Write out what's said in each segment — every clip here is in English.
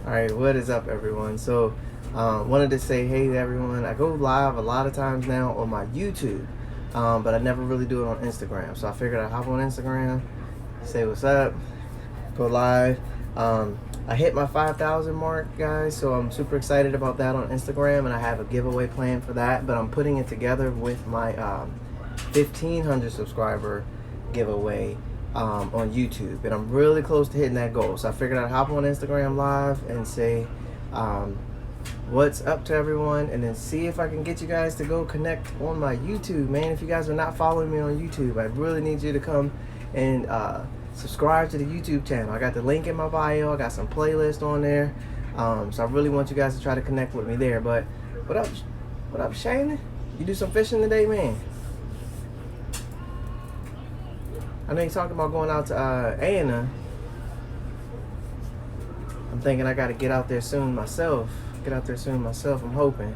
Alright, what is up, everyone? So, wanted to say hey to everyone. I go live a lot of times now on my YouTube, but I never really do it on Instagram. So I figured I'd hop on Instagram, say what's up, go live. I hit my 5,000 mark, guys, so I'm super excited about that on Instagram, and I have a giveaway plan for that, but I'm putting it together with my 1,500 subscriber giveaway on YouTube, and I'm really close to hitting that goal. So I figured I'd hop on Instagram live and say what's up to everyone, and then see if I can get you guys to go connect on my YouTube. Man, if you guys are not following me on YouTube, I really need you to come and subscribe to the YouTube channel. I got the link in my bio. I got some playlists on there, so I really want you guys to try to connect with me there. But what up Shane? You do some fishing today, man? I know you talked about going out to Anna. I'm thinking I got to get out there soon myself. I'm hoping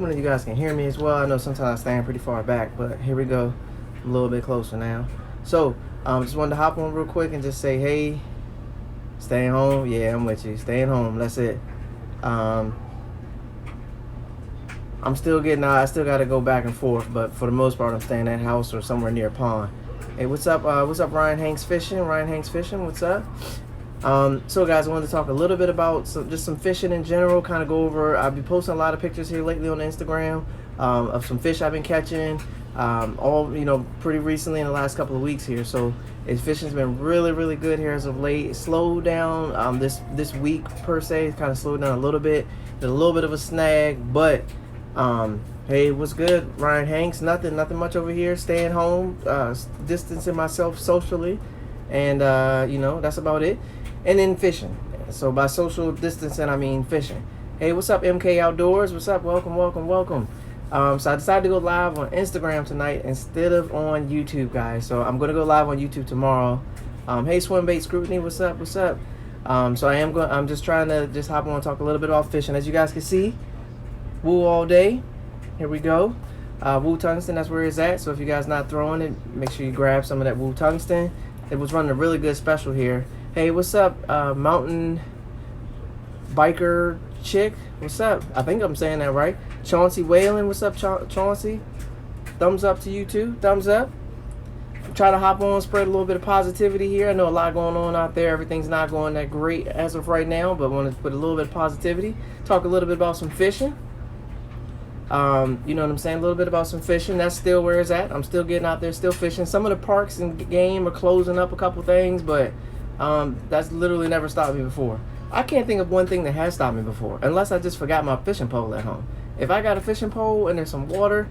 that you guys can hear me as well. I know sometimes I stand pretty far back, but here we go. I'm a little bit closer now. So just wanted to hop on real quick and just say, hey, staying home. Yeah, I'm with you. Staying home. That's it. I'm still getting out. I still got to go back and forth, but for the most part, I'm staying at house or somewhere near a pond. Hey, what's up? What's up, Ryan Hanks Fishing? Ryan Hanks Fishing. What's up? So guys, I wanted to talk a little bit about just some fishing in general. Kind of go over. I've been posting a lot of pictures here lately on Instagram of some fish I've been catching. All pretty recently in the last couple of weeks here. So fishing's been really good here as of late. It slowed down this week per se. It's kind of slowed down a little bit. There's a little bit of a snag, but hey, what's good, Ryan Hanks? Nothing much over here. Staying home, distancing myself socially, and that's about it. And then fishing. So by social distancing, I mean fishing. Hey, what's up, MK Outdoors? What's up? Welcome. So I decided to go live on Instagram tonight instead of on YouTube, guys. So I'm gonna go live on YouTube tomorrow. Hey, Swimbait Scrutiny, what's up? So I'm just trying to just hop on and talk a little bit about fishing. As you guys can see, Woo all day. Here we go. Woo Tungsten, that's where it's at. So if you guys not throwing it, make sure you grab some of that Woo Tungsten. It was running a really good special here. Hey, what's up, Mountain Biker Chick? What's up? I think I'm saying that right. Chauncey Whalen, what's up, Chauncey? Thumbs up to you too. Thumbs up. I'm trying to hop on, spread a little bit of positivity here. I know a lot going on out there. Everything's not going that great as of right now, but I want to put a little bit of positivity. Talk a little bit about some fishing. You know what I'm saying? A little bit about some fishing. That's still where it's at. I'm still getting out there, still fishing. Some of the parks and game are closing up a couple things, but that's literally never stopped me before. I can't think of one thing that has stopped me before, unless I just forgot my fishing pole at home. If I got a fishing pole and there's some water,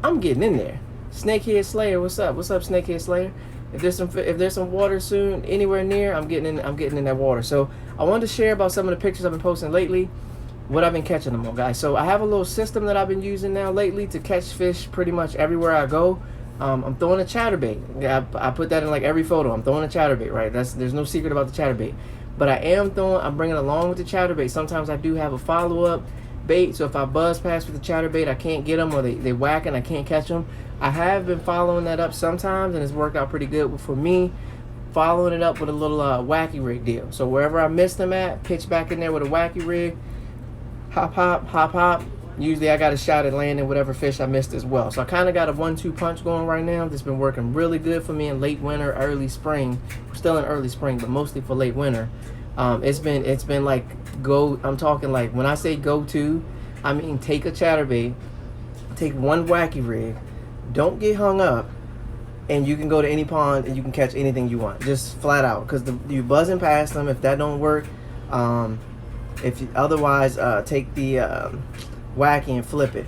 I'm getting in there. Snakehead Slayer, what's up? What's up, Snakehead Slayer? If there's some water soon anywhere near, I'm getting in that water. So I wanted to share about some of the pictures I've been posting lately. What I've been catching them on, guys. So I have a little system that I've been using now lately to catch fish pretty much everywhere I go. I'm throwing a chatterbait. I put that in like every photo. I'm throwing a chatterbait, right? There's no secret about the chatterbait. But I'm bringing along with the chatterbait. Sometimes I do have a follow-up bait. So if I buzz past with the chatterbait, I can't get them, or they whack and I can't catch them. I have been following that up sometimes, and it's worked out pretty good for me. Following it up with a little wacky rig deal. So wherever I missed them at, pitch back in there with a wacky rig. Hop. Usually I got a shot at landing whatever fish I missed as well. So I kind of got a 1-2 punch going right now. That's been working really good for me in late winter, early spring. We're still in early spring, but mostly for late winter. It's been like I'm talking like when I say go to, I mean take a chatterbait, take one wacky rig, don't get hung up, and you can go to any pond and you can catch anything you want, just flat out. Because you buzzing past them. If that don't work, if you, otherwise, take the wacky and flip it.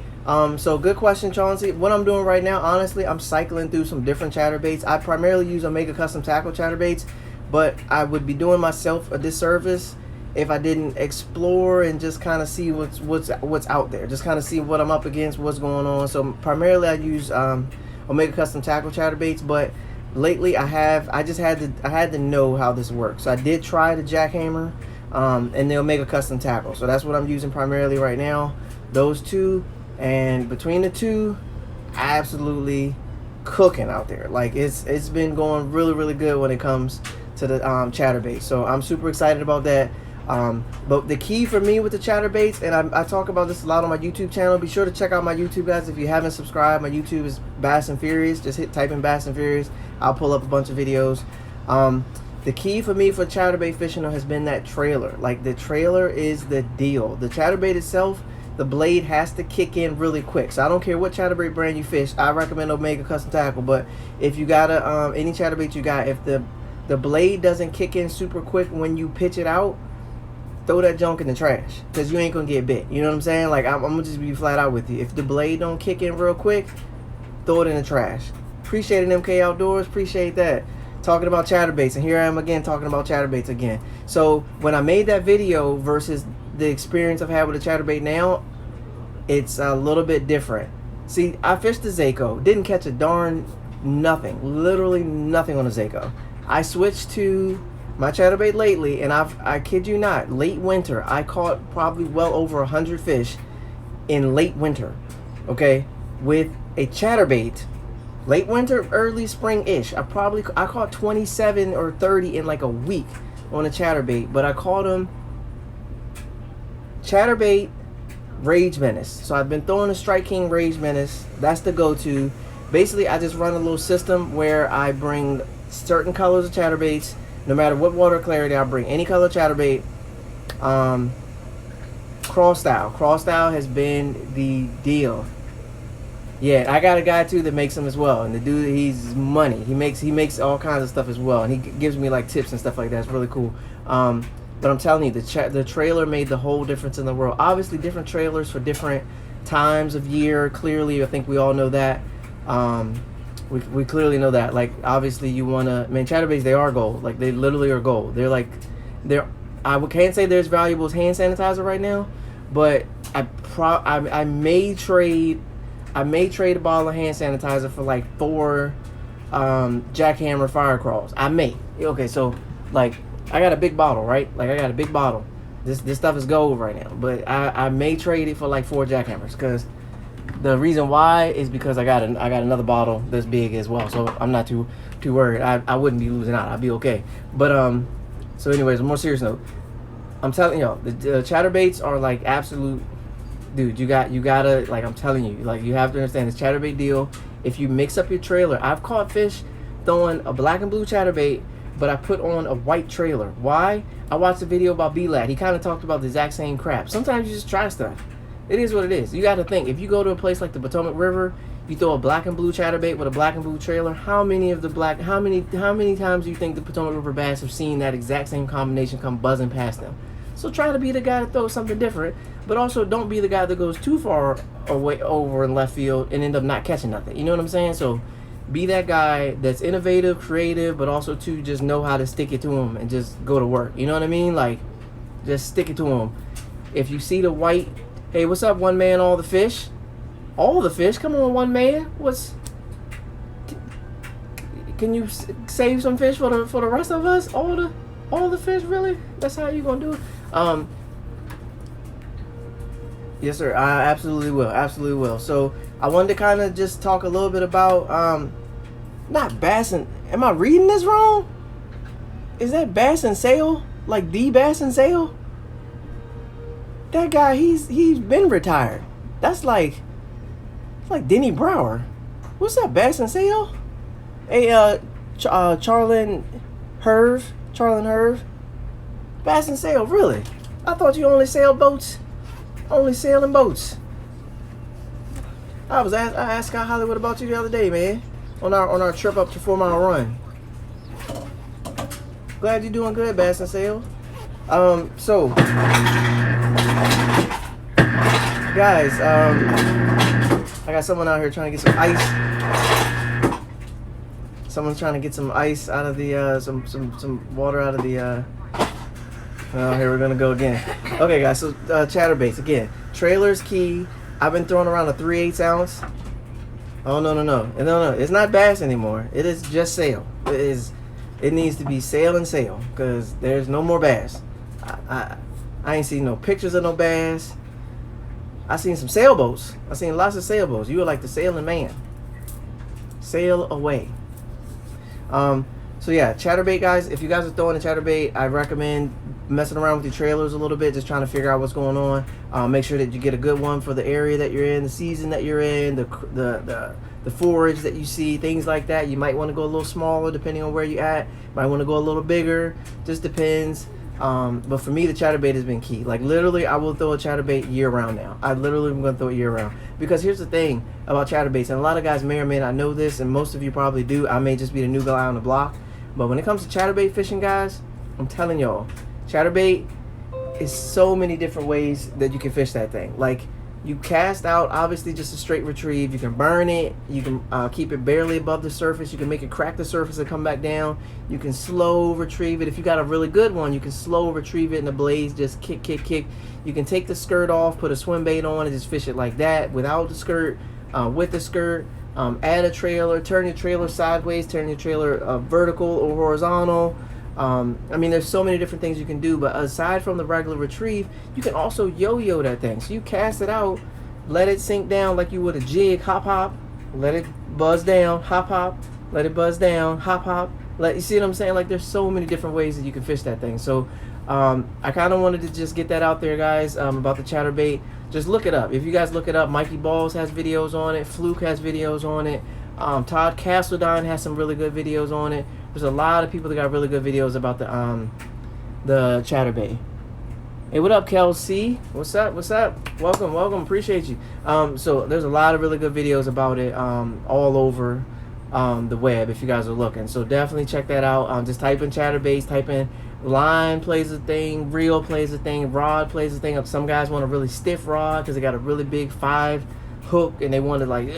So good question, Chauncey. What I'm doing right now, honestly, I'm cycling through some different chatterbaits. I primarily use Omega Custom Tackle chatterbaits, but I would be doing myself a disservice if I didn't explore and just kind of see what's out there. Just kind of see what I'm up against, what's going on. So primarily I use Omega Custom Tackle chatterbaits, but lately I had to know how this works. So I did try the Jackhammer and the Omega Custom Tackle. So that's what I'm using primarily right now. Those two, and between the two, absolutely cooking out there. Like it's been going really good when it comes to the chatterbait. So I'm super excited about that. But the key for me with the chatterbaits, and I talk about this a lot on my YouTube channel. Be sure to check out my YouTube, guys. If you haven't subscribed, my YouTube is Bass and Furious. Just type in Bass and Furious. I'll pull up a bunch of videos. The key for me for chatterbait fishing has been that trailer. Like, the trailer is the deal. The chatterbait itself, the blade has to kick in really quick. So I don't care what chatterbait brand you fish. I recommend Omega Custom Tackle. But if you got any chatterbait you got, if the blade doesn't kick in super quick when you pitch it out, throw that junk in the trash, because you ain't gonna get bit. You know what I'm saying? Like, I'm gonna just be flat out with you. If the blade don't kick in real quick, throw it in the trash. Appreciate it, MK Outdoors. Appreciate that. Talking about chatterbaits, and here I am again talking about chatterbaits again. So when I made that video versus the experience I've had with a chatterbait now, it's a little bit different. See, I fished the Zako, didn't catch a darn nothing, literally nothing on the Zako. I switched to my chatterbait lately, and I kid you not, late winter, I caught probably well over 100 fish in late winter, okay, with a chatterbait. Late winter, early spring-ish. I caught 27 or 30 in like a week on a chatterbait, but I caught them chatterbait Rage Menace. So I've been throwing a Strike King Rage Menace. That's the go-to. Basically, I just run a little system where I bring certain colors of chatterbaits. No matter what water clarity, I bring any color chatterbait. Cross style has been the deal. Yeah, I got a guy too that makes them as well, and the dude, he's money. He makes all kinds of stuff as well, and he gives me like tips and stuff like that. It's really cool. But I'm telling you, the trailer made the whole difference in the world. Obviously, different trailers for different times of year. Clearly, I think we all know that. We clearly know that. Like, obviously, you wanna, man, chatterbaits, they are gold. Like, they literally are gold. I can't say they're as valuable as hand sanitizer right now, but I may trade a bottle of hand sanitizer for like 4 jackhammer fire crawls. I may. Okay, so like, I got a big bottle, right? Like, I got a big bottle. This stuff is gold right now, but I may trade it for like 4 jackhammers, because the reason why is because I got another bottle that's big as well. So I'm not too worried. I wouldn't be losing out. I'd be okay. But so anyways, on a more serious note, I'm telling y'all, the chatterbaits are like absolute. Dude, you gotta, like, I'm telling you, like, you have to understand this chatterbait deal. If you mix up your trailer, I've caught fish throwing a black and blue chatterbait, but I put on a white trailer. Why? I watched a video about B-Lad. He kind of talked about the exact same crap. Sometimes you just try stuff. It is what it is. You got to think, if you go to a place like the Potomac River, you throw a black and blue chatterbait with a black and blue trailer, how many times do you think the Potomac River bass have seen that exact same combination come buzzing past them? So try to be the guy that throws something different, but also don't be the guy that goes too far away over in left field and end up not catching nothing. You know what I'm saying? So be that guy that's innovative, creative, but also to just know how to stick it to him and just go to work. You know what I mean? Like, just stick it to him. If you see the white, hey, what's up, one man, all the fish? All the fish? Come on, one man. Can you save some fish for the rest of us? All the fish, really? That's how you gonna do it? Yes, sir. I absolutely will. So I wanted to kind of just talk a little bit about not Bass and. Am I reading this wrong? Is that Bass and Sale? Like the Bass and Sale? That guy, he's been retired. That's like Denny Brower. What's up, Bass and Sale? Hey, Charlin Herv. Bass and Sale, really? I thought you only sailed boats. Only sailing boats. I asked Scott Hollywood about you the other day, man. On our trip up to 4 Mile Run. Glad you're doing good, Bass and Sale. So guys, I got someone out here trying to get some ice. Someone's trying to get some ice out of the some water out of the oh, here we're gonna go again. Okay, guys, so chatterbaits again. Trailer's key. I've been throwing around a 3/8 ounce. Oh no, it's not bass anymore. It is just sail. It needs to be sail and sail, because there's no more bass. I ain't seen no pictures of no bass. I seen some sailboats. I seen lots of sailboats. You were like the sailing man. Sail away. So yeah, chatterbait, guys. If you guys are throwing a chatterbait, I recommend messing around with your trailers a little bit, just trying to figure out what's going on. Make sure that you get a good one for the area that you're in, the season that you're in, the forage that you see, things like that. You might want to go a little smaller depending on where you're at. Might want to go a little bigger. Just depends. But for me, the chatterbait has been key. Like literally, I will throw a chatterbait year round now. I literally am going to throw it year round. Because here's the thing about chatterbaits, and a lot of guys may or may not know this, and most of you probably do. I may just be the new guy on the block. But when it comes to chatterbait fishing, guys, I'm telling y'all, chatterbait is so many different ways that you can fish that thing. Like, you cast out, obviously, just a straight retrieve. You can burn it. You can keep it barely above the surface. You can make it crack the surface and come back down. You can slow retrieve it. If you got a really good one, you can slow retrieve it in the blades. Just kick, kick, kick. You can take the skirt off, put a swim bait on, and just fish it like that without the skirt, with the skirt. Add a trailer. Turn your trailer sideways. Turn your trailer vertical or horizontal. I mean, there's so many different things you can do, but aside from the regular retrieve, you can also yo-yo that thing. So you cast it out, let it sink down like you would a jig, hop, hop, let it buzz down, hop, hop, let it buzz down, hop, hop. You see what I'm saying? Like, there's so many different ways that you can fish that thing. So I kind of wanted to just get that out there, guys, about the chatterbait. Just look it up. If you guys look it up, Mikey Balls has videos on it, Fluke has videos on it, Todd Castledine has some really good videos on it. There's a lot of people that got really good videos about the chatterbait. Hey, what up, Kelsey? What's up? What's up? Welcome, welcome. Appreciate you. So there's a lot of really good videos about it all over the web if you guys are looking. So definitely check that out. Just type in chatterbaits, type in line plays a thing, reel plays a thing, rod plays a thing. Some guys want a really stiff rod because they got a really big 5 hook and they want to like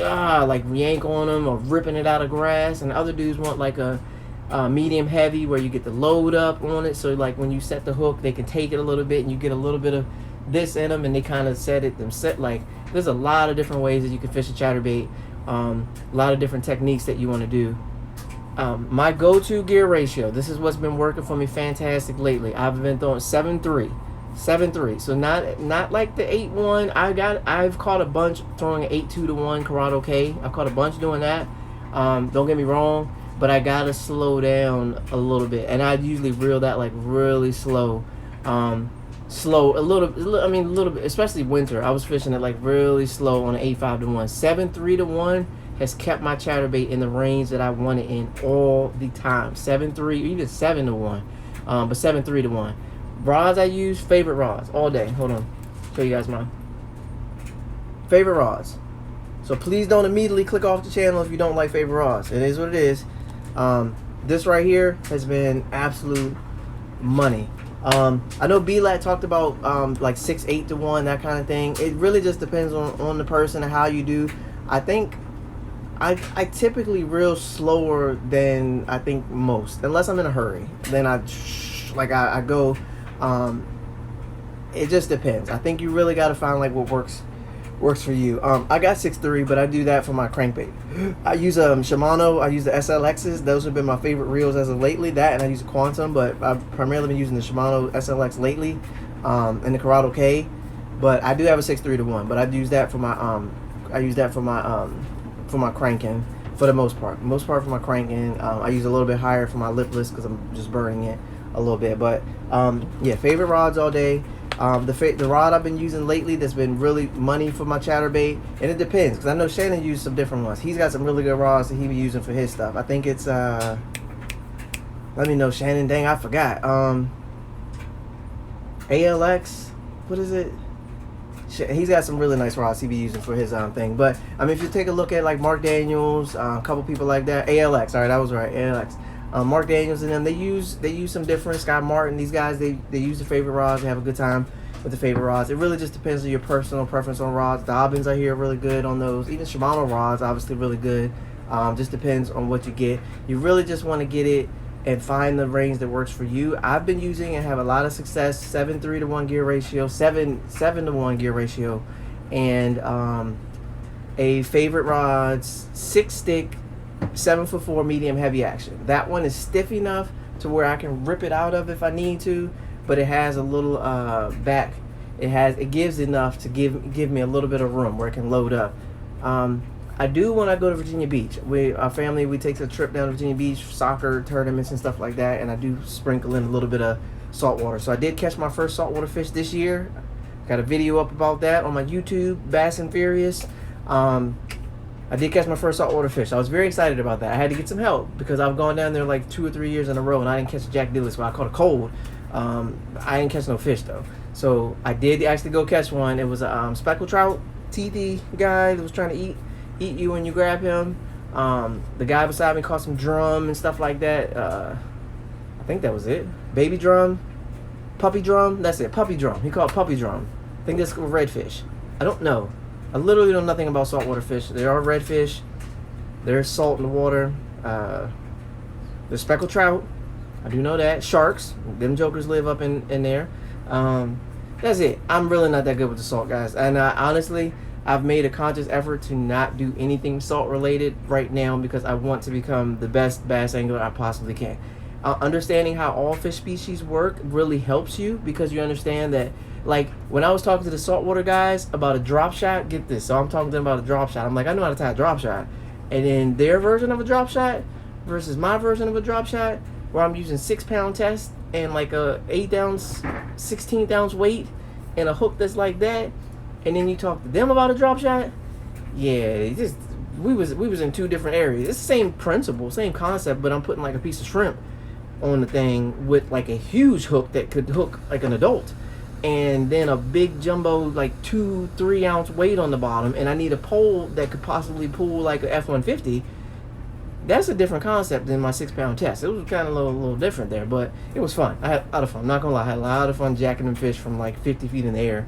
yank on them or ripping it out of grass, and other dudes want like a medium heavy where you get the load up on it, so like when you set the hook they can take it a little bit and you get a little bit of this in them and they kind of set it themselves. Like, there's a lot of different ways that you can fish a chatterbait, a lot of different techniques that you want to do. My go-to gear ratio, this is what's been working for me fantastic lately. I've been throwing 7.3, so not like the 8.1. I've caught a bunch throwing an 8.2 to 1 Corrado K. I've caught a bunch doing that. Don't get me wrong, but I gotta slow down a little bit, and I usually reel that like really slow, a little bit, especially winter. I was fishing it like really slow on an 8.5 to 1. 7.3 to 1 has kept my chatterbait in the range that I want it in all the time. 7.3, even 7 to 1, but 7.3 to 1. Rods I use, favorite rods all day. Hold on, show you guys mine. Favorite rods. So please don't immediately click off the channel if you don't like favorite rods. It is what it is. This right here has been absolute money. I know B-Lat talked about like 6.8 to 1, that kind of thing. It really just depends on the person and how you do. I think I typically reel slower than I think most, unless I'm in a hurry. Then I go. It just depends. I think you really got to find like what works for you. I got 6.3, but I do that for my crankbait. I use Shimano. I use the SLXs. Those have been my favorite reels as of lately. That, and I use a Quantum, but I've primarily been using the Shimano SLX lately, and the Corrado K. But I do have a 6.3 to 1. But I use that for my for my cranking for the most part. Most part for my cranking. I use a little bit higher for my lipless because I'm just burning it a little bit. But yeah, favorite rods all day. The rod I've been using lately that's been really money for my chatterbait, and it depends because I know Shannon used some different ones. He's got some really good rods that he be using for his stuff. I think it's let me know, Shannon. Dang, I forgot. ALX, what is it? He's got some really nice rods he be using for his thing. But I mean, if you take a look at like Mark Daniels, a couple people like that, ALX. All right, that was right, ALX. Mark Daniels and them, they use some different. Scott Martin, these guys, they use the favorite rods. They have a good time with the favorite rods. It really just depends on your personal preference on rods. Dobbins I hear are really good on those. Even Shimano rods, obviously really good. Just depends on what you get. You really just want to get it and find the range that works for you. I've been using and have a lot of success. 7.3 to 1 gear ratio, 7 to 1 gear ratio, and a favorite rods 6-stick. 7'4" medium heavy action. That one is stiff enough to where I can rip it out of if I need to, but it has a little back. It gives enough to give me a little bit of room where it can load up. I do when I go to Virginia Beach. Our family, we take a trip down to Virginia Beach, soccer tournaments and stuff like that, and I do sprinkle in a little bit of saltwater. So I did catch my first saltwater fish this year. Got a video up about that on my YouTube, Bass and Furious. I did catch my first saltwater fish. I was very excited about that. I had to get some help because I've gone down there like 2 or 3 years in a row and I didn't catch a Jack Dillis, but I caught a cold. I didn't catch no fish though. So I did actually go catch one. It was a speckled trout, teethy guy that was trying to eat you when you grab him. The guy beside me caught some drum and stuff like that. I think that was it. Baby drum, puppy drum. That's it. Puppy drum. He caught puppy drum. I think that's redfish. I don't know. I literally know nothing about saltwater fish. There are redfish. There's salt in the water. There's speckled trout. I do know that. Sharks. Them jokers live up in there. That's it. I'm really not that good with the salt, guys. And honestly, I've made a conscious effort to not do anything salt related right now because I want to become the best bass angler I possibly can. Understanding how all fish species work really helps you because you understand that, like, when I was talking to the saltwater guys about a drop shot, get this. So I'm talking to them about a drop shot. I'm like, I know how to tie a drop shot. And then their version of a drop shot versus my version of a drop shot, where I'm using 6-pound test and like a 8 ounce, 16th ounce weight and a hook that's like that, and then you talk to them about a drop shot, yeah, just we was in 2 different areas. It's the same principle, same concept, but I'm putting like a piece of shrimp on the thing with like a huge hook that could hook like an adult, and then a big jumbo like 2-3 ounce weight on the bottom, and I need a pole that could possibly pull like a F-150. That's a different concept than my 6-pound test. It was kind of a little different there, but it was fun. I had a lot of fun. I'm not gonna lie, I had a lot of fun jacking them fish from like 50 feet in the air.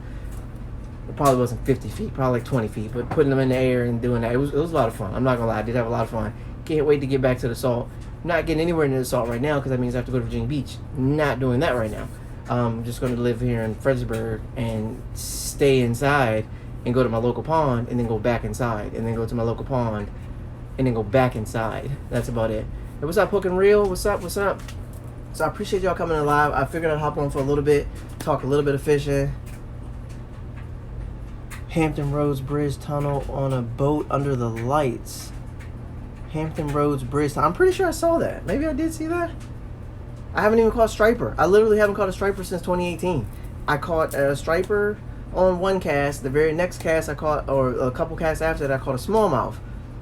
It probably wasn't 50 feet, probably like 20 feet, but putting them in the air and doing that, it was a lot of fun. I'm not gonna lie, I did have a lot of fun. Can't wait to get back to the salt. I'm not getting anywhere near the salt right now because that means I have to go to Virginia Beach. Not doing that right now. I'm just going to live here in Fredericksburg and stay inside and go to my local pond and then go back inside and then go to my local pond and then go back inside. That's about it. Hey, what's up, Hook and Reel? What's up? So I appreciate y'all coming in live. I figured I'd hop on for a little bit, talk a little bit of fishing. Hampton Roads Bridge Tunnel on a boat under the lights. Hampton Roads Bridge. I'm pretty sure I saw that. Maybe I did see that. I haven't even caught a striper. I literally haven't caught a striper since 2018. I caught a striper on one cast. The very next cast I caught, or a couple casts after that, I caught a smallmouth.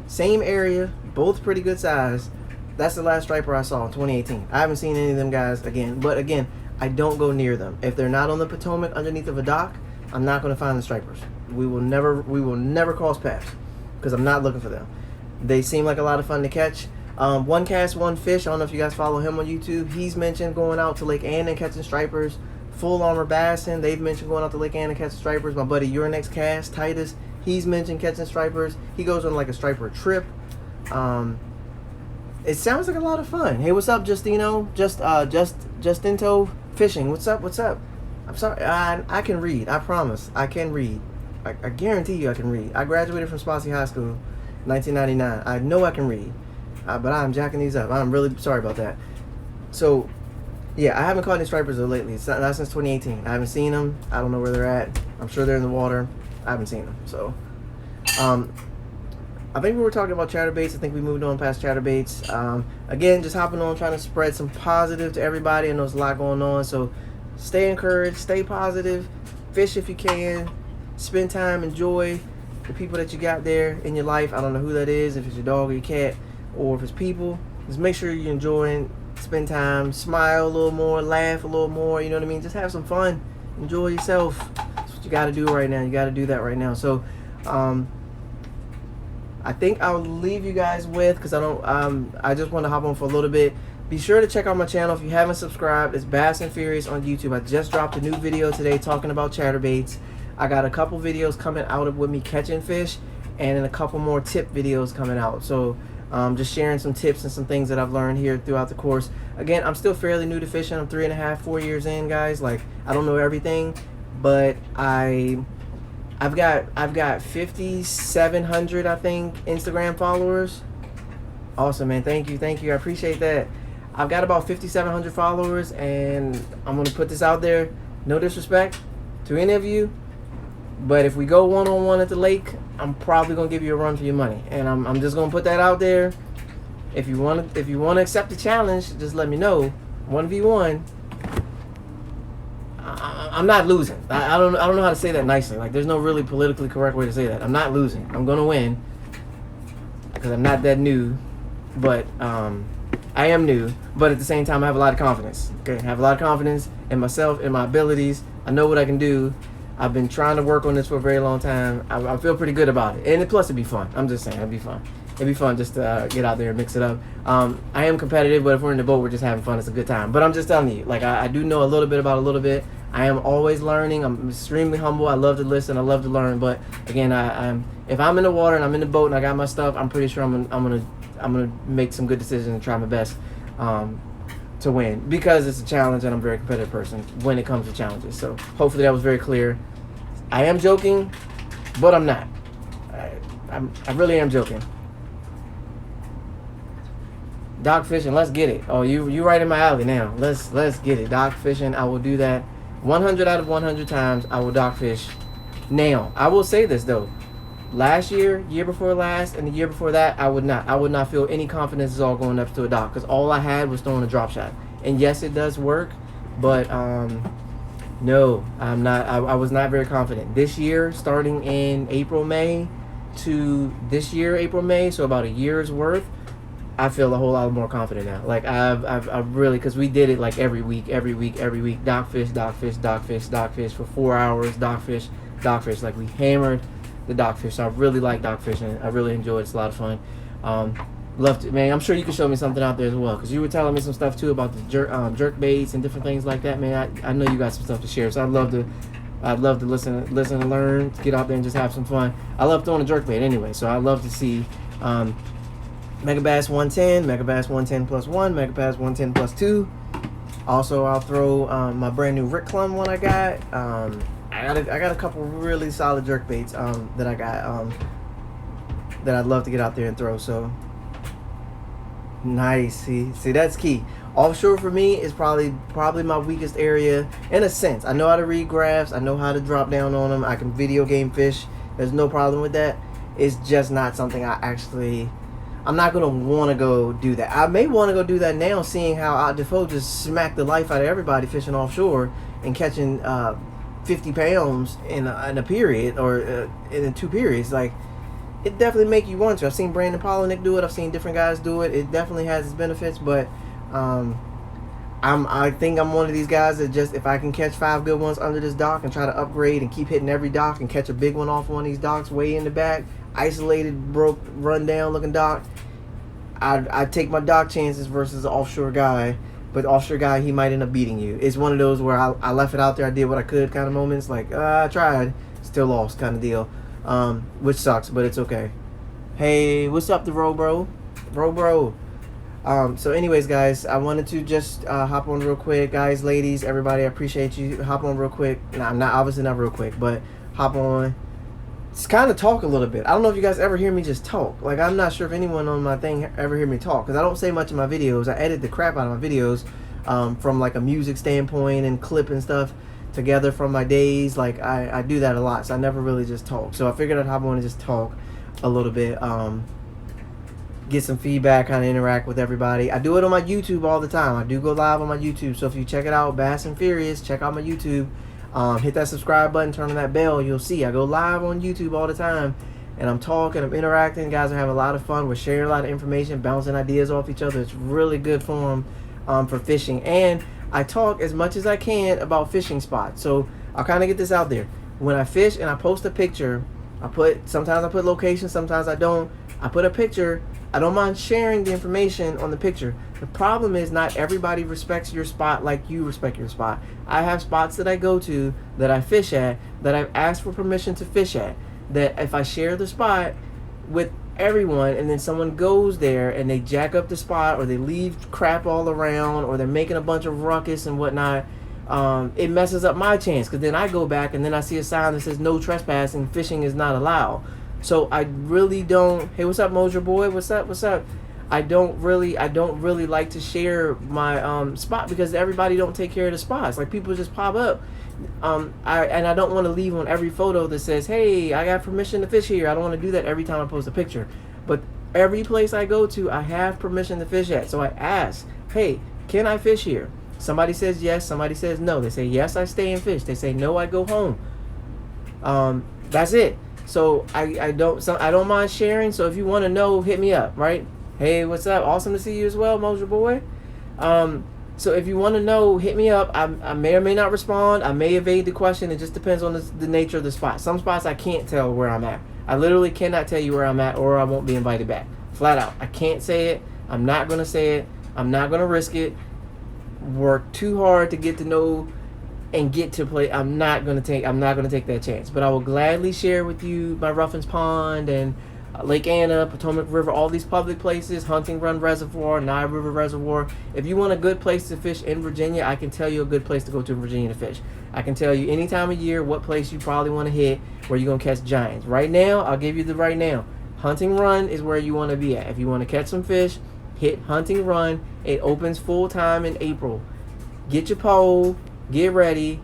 Same area, both pretty good size. That's the last striper I saw in 2018. I haven't seen any of them guys again. But again, I don't go near them. If they're not on the Potomac underneath of a dock, I'm not going to find the stripers. We will never cross paths because I'm not looking for them. They seem like a lot of fun to catch. One Cast, One Fish, I don't know if you guys follow him on YouTube. He's mentioned going out to Lake Ann and catching stripers. Full Armor Bassin, they've mentioned going out to Lake Ann and catching stripers. My buddy Your Next Cast, Titus, he's mentioned catching stripers. He goes on like a striper trip. It sounds like a lot of fun. Hey, what's up, Justino? Justinto Fishing. What's up? I'm sorry, I can read. I promise, I can read. I guarantee you I can read. I graduated from Spotsy High School 1999. I know I can read, but I'm jacking these up. I'm really sorry about that. So, yeah, I haven't caught any stripers lately. It's not since 2018. I haven't seen them. I don't know where they're at. I'm sure they're in the water. I haven't seen them. So, I think we were talking about chatterbaits. I think we moved on past chatterbaits. Again, just hopping on, trying to spread some positive to everybody. I know there's a lot going on. So, stay encouraged, stay positive, fish if you can, spend time, enjoy the people that you got there in your life. I don't know who that is, if it's your dog or your cat, or if it's people. Just make sure you're enjoying, spend time, smile a little more, laugh a little more, you know what I mean? Just have some fun, enjoy yourself. That's what you got to do right now. You got to do that right now. So, I think I'll leave you guys with, because I just want to hop on for a little bit. Be sure to check out my channel if you haven't subscribed. It's Bass and Furious on YouTube. I just dropped a new video today talking about chatterbaits. I got a couple videos coming out of with me catching fish, and then a couple more tip videos coming out. So just sharing some tips and some things that I've learned here throughout the course. Again, I'm still fairly new to fishing. I'm 3.5, 4 years in, guys. Like, I don't know everything, but I've got 5,700, I think, Instagram followers. Awesome, man. Thank you. I appreciate that. I've got about 5,700 followers, and I'm going to put this out there. No disrespect to any of you, but if we go one-on-one at the lake, I'm probably going to give you a run for your money. And I'm just going to put that out there. If you want to accept the challenge, just let me know. 1v1. I'm not losing. I don't know how to say that nicely. Like, there's no really politically correct way to say that. I'm not losing. I'm gonna win because I'm not that new, but I am new. But at the same time, I have a lot of confidence. Okay, I have a lot of confidence in myself, in my abilities. I know what I can do. I've been trying to work on this for a very long time. I feel pretty good about it, and plus it'd be fun. I'm just saying, it'd be fun. It'd be fun just to get out there and mix it up. I am competitive, but if we're in the boat, we're just having fun. It's a good time. But I'm just telling you, like, I do know a little bit about a little bit. I am always learning. I'm extremely humble. I love to listen. I love to learn. But again, I'm if I'm in the water and I'm in the boat and I got my stuff, I'm pretty sure I'm gonna make some good decisions and try my best to win, because it's a challenge and I'm a very competitive person when it comes to challenges. So hopefully that was very clear. I am joking, but I'm not. I really am joking. Dock fishing, let's get it. Oh, you right in my alley now. Let's get it. Dock fishing, I will do that 100 out of 100 times. I will dock fish. Now, I will say this though. Last year, year before last, and the year before that, I would not feel any confidence at all going up to a dock, because all I had was throwing a drop shot. And yes, it does work, but no, I'm not. I was not very confident. This year, starting in April, May to this year, April, May, so about a year's worth, I feel a whole lot more confident now. Like I've really, because we did it like every week, dock fish for 4 hours, dock fish. Like, we hammered the dock fish. So I really like dock fishing. I really enjoy it. It's a lot of fun. Love to, man. I'm sure you can show me something out there as well, because you were telling me some stuff too about the jerk baits and different things like that, man. I know you got some stuff to share, so I'd love to listen and learn, get out there and just have some fun. I love throwing a jerk bait anyway, so I love to see Megabass 110, Megabass 110 plus 1, Megabass 110 plus 2. Also, I'll throw my brand new Rick Clum one I got. I got a couple really solid jerk baits that I got that I'd love to get out there and throw. So nice. See that's key. Offshore for me is probably my weakest area in a sense. I know how to read graphs. I know how to drop down on them. I can video game fish. There's no problem with that. It's just not something I'm not going to want to go do that. I may want to go do that now, seeing how Out Defoe just smacked the life out of everybody fishing offshore and catching 50 pounds in a period, or in 2 periods. Like, it definitely make you want to. I've seen Brandon Polinick do it. I've seen different guys do it. It definitely has its benefits, but I think I'm one of these guys that just, if I can catch 5 good ones under this dock and try to upgrade and keep hitting every dock and catch a big one off one of these docks way in the back, isolated, broke, run down looking dock, I'd take my dock chances versus an offshore guy. But offshore guy, he might end up beating you. It's one of those where I left it out there, I did what I could kind of moments. Like, I tried, still lost kind of deal. Which sucks, but it's okay. Hey, what's up, the bro? So anyways, guys, I wanted to just hop on real quick. Guys, ladies, everybody, I appreciate you. Hop on real quick. Nah, I'm not, obviously not real quick, but hop on. Just kind of talk a little bit. I don't know if you guys ever hear me just talk. Like, I'm not sure if anyone on my thing ever hear me talk, because I don't say much in my videos. I edit the crap out of my videos from like a music standpoint and clip and stuff together from my days. Like, I do that a lot, so I never really just talk. So I figured I'd hop on and just talk a little bit, get some feedback, kind of interact with everybody. I do it on my YouTube all the time. I do go live on my YouTube, so if you check it out, Bass and Furious, check out my YouTube. Hit that subscribe button, turn on that bell. You'll see I go live on YouTube all the time, and I'm talking, I'm interacting. Guys are having a lot of fun. We're sharing a lot of information, bouncing ideas off each other. It's really good form for fishing, and I talk as much as I can about fishing spots. So I'll kind of get this out there. When I fish and I post a picture, sometimes I put location, sometimes I don't. I put a picture. I don't mind sharing the information on the picture. The problem is not everybody respects your spot like you respect your spot. I have spots that I go to, that I fish at, that I've asked for permission to fish at, that if I share the spot with everyone and then someone goes there and they jack up the spot, or they leave crap all around, or they're making a bunch of ruckus and whatnot, it messes up my chance, because then I go back and then I see a sign that says no trespassing, fishing is not allowed. So I really don't. Hey, what's up, Mojo boy? What's up? I don't really like to share my spot, because everybody don't take care of the spots. Like, people just pop up. I don't want to leave on every photo that says, hey, I got permission to fish here. I don't want to do that every time I post a picture. But every place I go to, I have permission to fish at. So I ask, hey, can I fish here? Somebody says yes, somebody says no. They say yes, I stay and fish. They say no, I go home. That's it. So I don't mind sharing. So if you want to know, hit me up, right? Hey, what's up? Awesome to see you as well, Mojo Boy. So if you want to know, hit me up. I may or may not respond. I may evade the question. It just depends on the nature of the spot. Some spots I can't tell where I'm at. I literally cannot tell you where I'm at, or I won't be invited back. Flat out. I can't say it. I'm not going to say it. I'm not going to risk it. Work too hard to get to know and get to play. I'm not going to take that chance. But I will gladly share with you my Ruffins Pond and Lake Anna, Potomac River, all these public places, Hunting Run Reservoir, Nye River Reservoir. If you want a good place to fish in Virginia, I can tell you a good place to go to in Virginia to fish. I can tell you any time of year what place you probably want to hit where you're going to catch giants. Right now, I'll give you the right now. Hunting Run is where you want to be at. If you want to catch some fish, hit Hunting Run. It opens full time in April. Get your pole, get ready,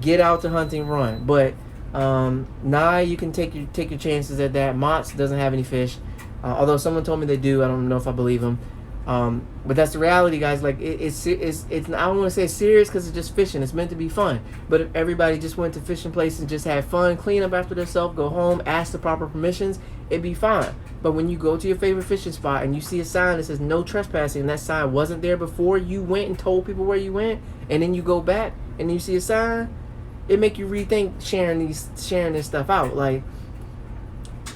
get out to Hunting Run. But Nye, you can take your chances at that. Mott's doesn't have any fish, although someone told me they do. I don't know if I believe them. But that's the reality, guys. Like it's I don't want to say it's serious because it's just fishing. It's meant to be fun. But if everybody just went to fishing places and just had fun, clean up after themselves, go home, ask the proper permissions, it'd be fine. But when you go to your favorite fishing spot and you see a sign that says no trespassing, and that sign wasn't there before you went and told people where you went, and then you go back and you see a sign, it make you rethink sharing this stuff out. Like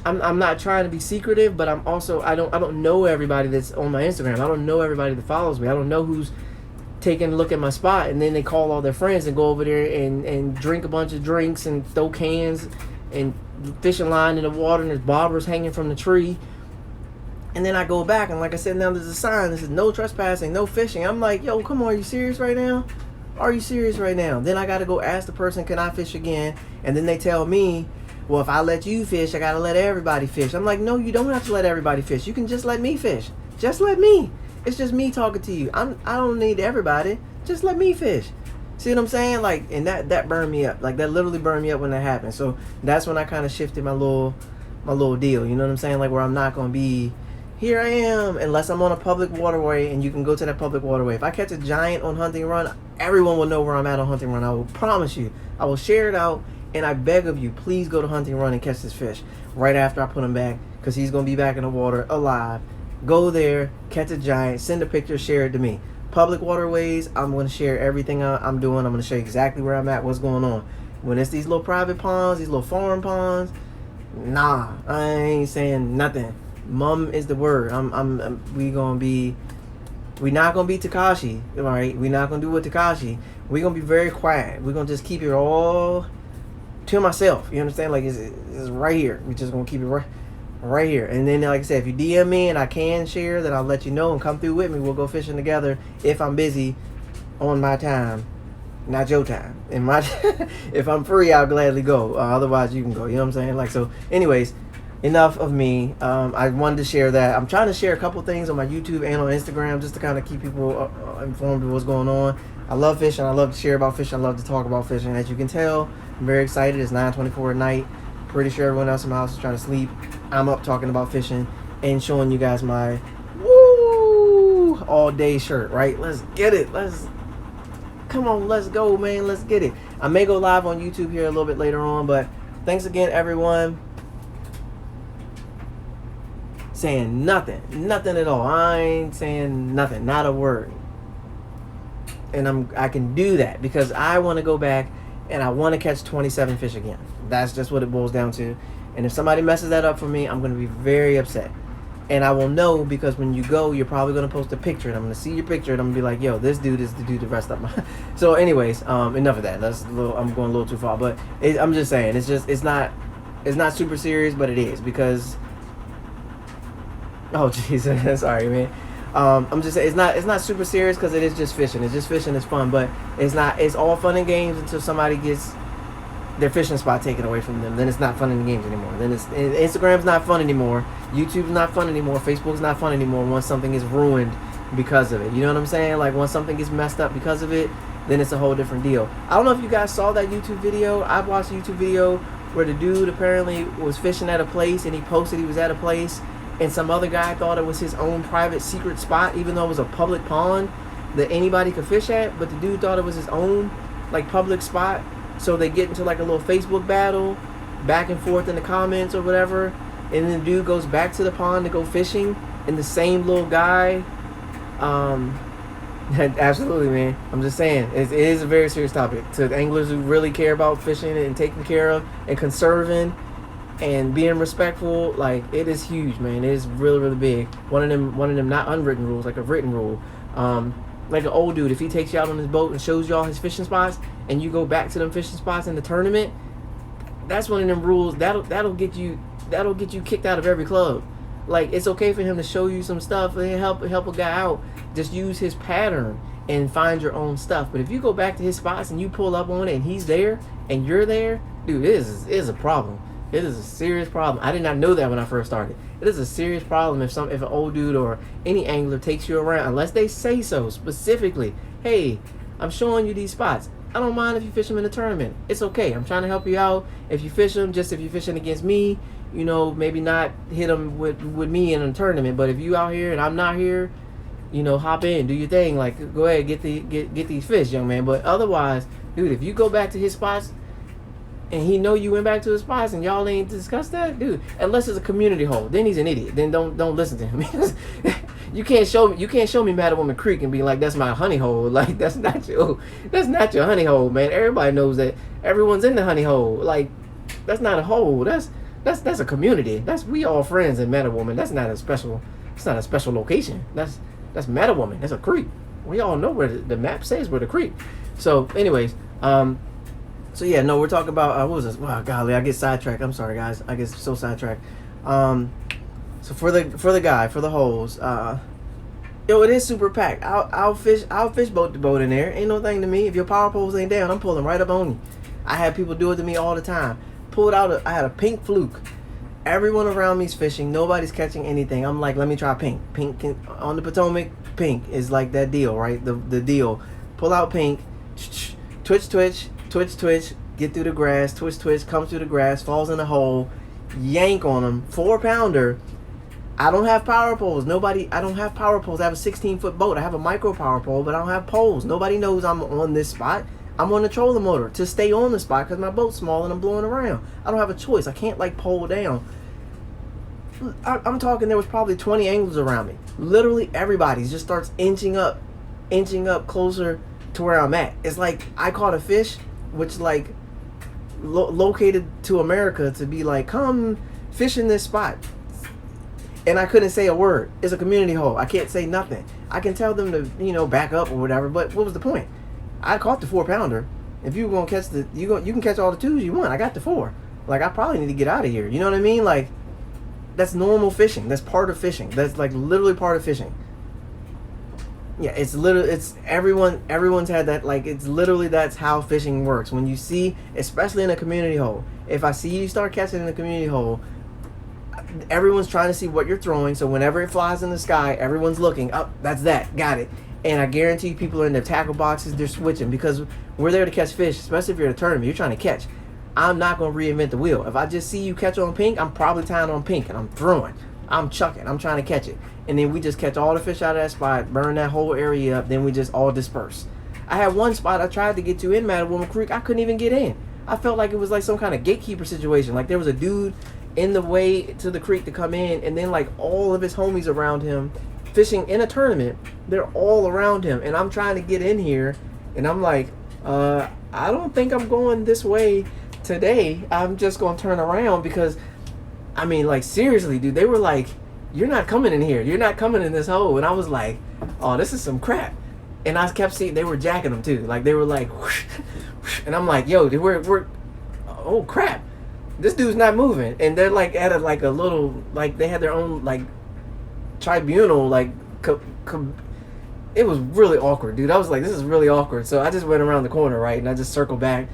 I'm not trying to be secretive, but I'm also I don't know everybody that's on my Instagram. I don't know everybody that follows me. I don't know who's taking a look at my spot and then they call all their friends and go over there and drink a bunch of drinks and throw cans and fishing line in the water and there's bobbers hanging from the tree. And then I go back and like I said, now there's a sign that says no trespassing, no fishing. I'm like, yo, come on, are you serious right now? Are you serious right now? Then I got to go ask the person, can I fish again? And then they tell me, well, if I let you fish, I got to let everybody fish. I'm like, no, you don't have to let everybody fish. You can just let me fish. Just let me. It's just me talking to you. I don't need everybody. Just let me fish. See what I'm saying? Like, and that burned me up. Like, that literally burned me up when that happened. So that's when I kind of shifted my little deal. You know what I'm saying? Like, where I'm not going to be, here I am, unless I'm on a public waterway and you can go to that public waterway. If I catch a giant on Hunting Run, everyone will know where I'm at on Hunting Run. I will promise you. I will share it out. And I beg of you, please go to Hunting Run and catch this fish right after I put him back, because he's going to be back in the water alive. Go there, catch a giant, send a picture, share it to me. Public waterways, I'm going to share everything I'm doing. I'm going to show you exactly where I'm at, what's going on. When it's these little private ponds, these little farm ponds, nah, I ain't saying nothing. Mum is the word. We're not going to be Tekashi, all right? We're not going to do what Tekashi. We're going to be very quiet. We're going to just keep it all to myself. You understand? Like, it's right here. We're just gonna keep it right here. And then, like I said, if you DM me and I can share, then I'll let you know and come through with me. We'll go fishing together if I'm busy on my time, not your time. In my if I'm free, I'll gladly go. Otherwise, you can go. You know what I'm saying? Like, so anyways, enough of me. I wanted to share that. I'm trying to share a couple things on my YouTube and on Instagram just to kind of keep people informed of what's going on. I love fishing. I love to share about fishing. I love to talk about fishing. As you can tell, I'm very excited. It's 9:24 at night. Pretty sure everyone else in my house is trying to sleep. I'm up talking about fishing and showing you guys my woo all day shirt, right? Let's get it. Come on, let's go, man. Let's get it. I may go live on YouTube here a little bit later on, but thanks again, everyone. Saying nothing at all. I ain't saying nothing, not a word. And I can do that because I want to go back and I want to catch 27 fish again. That's just what it boils down to. And if somebody messes that up for me, I'm going to be very upset. And I will know because when you go, you're probably going to post a picture. And I'm going to see your picture and I'm going to be like, yo, this dude is the dude to rest up my... So anyways, enough of that. I'm going a little too far. But I'm just saying, it's not super serious, but it is because... Oh, Jesus. Sorry, man. I'm just saying it's not super serious because it is just fishing. It's just fishing. It's fun, but it's all fun and games until somebody gets their fishing spot taken away from them. Then it's not fun in the games anymore. Then Instagram's not fun anymore. YouTube's not fun anymore. Facebook's not fun anymore. Once something is ruined because of it, you know what I'm saying? Like once something gets messed up because of it, then it's a whole different deal. I don't know if you guys saw that YouTube video. I watched a YouTube video where the dude apparently was fishing at a place and he posted he was at a place. And some other guy thought it was his own private secret spot, even though it was a public pond. that anybody could fish at, but the dude thought it was his own like public spot. So they get into like a little Facebook battle, back and forth in the comments or whatever, and then the dude goes back to the pond to go fishing, and the same little guy. Absolutely, man. I'm just saying, it is a very serious topic to anglers who really care about fishing and taking care of and conserving and being respectful. Like, it is huge, man. It is really, really big. One of them not unwritten rules, like a written rule. Like an old dude, if he takes you out on his boat and shows you all his fishing spots, and you go back to them fishing spots in the tournament, that's one of them rules that'll get you kicked out of every club. Like, it's okay for him to show you some stuff and help a guy out. Just use his pattern and find your own stuff. But if you go back to his spots and you pull up on it and he's there and you're there, dude, it is a problem. It is a serious problem. I did not know that when I first started. It is a serious problem if an old dude or any angler takes you around, unless they say so specifically. Hey, I'm showing you these spots. I don't mind if you fish them in a tournament. It's okay. I'm trying to help you out. If you fish them, just if you're fishing against me, you know, maybe not hit them with me in a tournament. But if you out here and I'm not here, you know, hop in, do your thing. Like, go ahead, get these fish, young man. But otherwise, dude, if you go back to his spots and he know you went back to his spots and y'all ain't discussed that, dude, unless it's a community hole, then he's an idiot. Then don't listen to him. Because you can't show me Mattawoman Creek and be like, that's my honey hole. Like, that's not your honey hole, man. Everybody knows that everyone's in the honey hole. Like, that's not a hole. That's a community. We all friends in Mattawoman. It's not a special location. That's Mattawoman. That's a creek. We all know where the map says where the creek. So anyways, so yeah, no, we're talking about what was this? Wow, golly, I get sidetracked. I'm sorry, guys. I get so sidetracked. So for the holes, it is super packed. I'll fish boat to boat in there. Ain't no thing to me. If your power poles ain't down, I'm pulling right up on you. I have people do it to me all the time. I had a pink fluke. Everyone around me's fishing. Nobody's catching anything. I'm like, let me try pink. Pink on the Potomac. Pink is like that deal, right? The deal. Pull out pink. Twitch. Get through the grass. Twitch. Comes through the grass. Falls in the hole. Yank on them. 4-pounder. I don't have power poles. I don't have power poles. I have a 16-foot boat. I have a micro power pole, but I don't have poles. Nobody knows I'm on this spot. I'm on the trolling motor to stay on the spot because my boat's small and I'm blowing around. I don't have a choice. I can't like pole down. I'm talking, there was probably 20 anglers around me. Literally everybody just starts inching up closer to where I'm at. It's like I caught a fish, which like located to America to be like, come fish in this spot. And I couldn't say a word. It's a community hole. I can't say nothing. I can tell them to, you know, back up or whatever, but what was the point? I caught the 4-pounder. If you were gonna catch you can catch all the 2s you want. I got the 4. Like, I probably need to get out of here. You know what I mean? Like, that's normal fishing. That's part of fishing. That's like literally part of fishing. Yeah, it's everyone's had that. Like, it's literally, that's how fishing works. When you see, especially in a community hole, if I see you start catching in a community hole, everyone's trying to see what you're throwing. So whenever it flies in the sky, everyone's looking up. That's that. Got it. And I guarantee people are in their tackle boxes. They're switching because we're there to catch fish, especially if you're in a tournament. You're trying to catch. I'm not going to reinvent the wheel. If I just see you catch on pink, I'm probably tying on pink and I'm throwing. I'm chucking. I'm trying to catch it. And then we just catch all the fish out of that spot, burn that whole area up, then we just all disperse. I had one spot I tried to get to in Mattawoman Creek. I couldn't even get in. I felt like it was like some kind of gatekeeper situation. Like there was a dude in the way to the creek to come in, and then like all of his homies around him fishing in a tournament. They're all around him, and I'm trying to get in here, and I'm like, I don't think I'm going this way today. I'm just going to turn around because, I mean, like, seriously, dude, they were like, you're not coming in here. You're not coming in this hole. And I was like, oh, this is some crap. And I kept seeing, they were jacking them too. Like, they were like, whoosh, whoosh. And I'm like, yo, dude, we're, oh, crap. This dude's not moving. And they're like at a little, like, they had their own, like, tribunal, like, it was really awkward, dude. I was like, this is really awkward. So I just went around the corner, right? And I just circled back.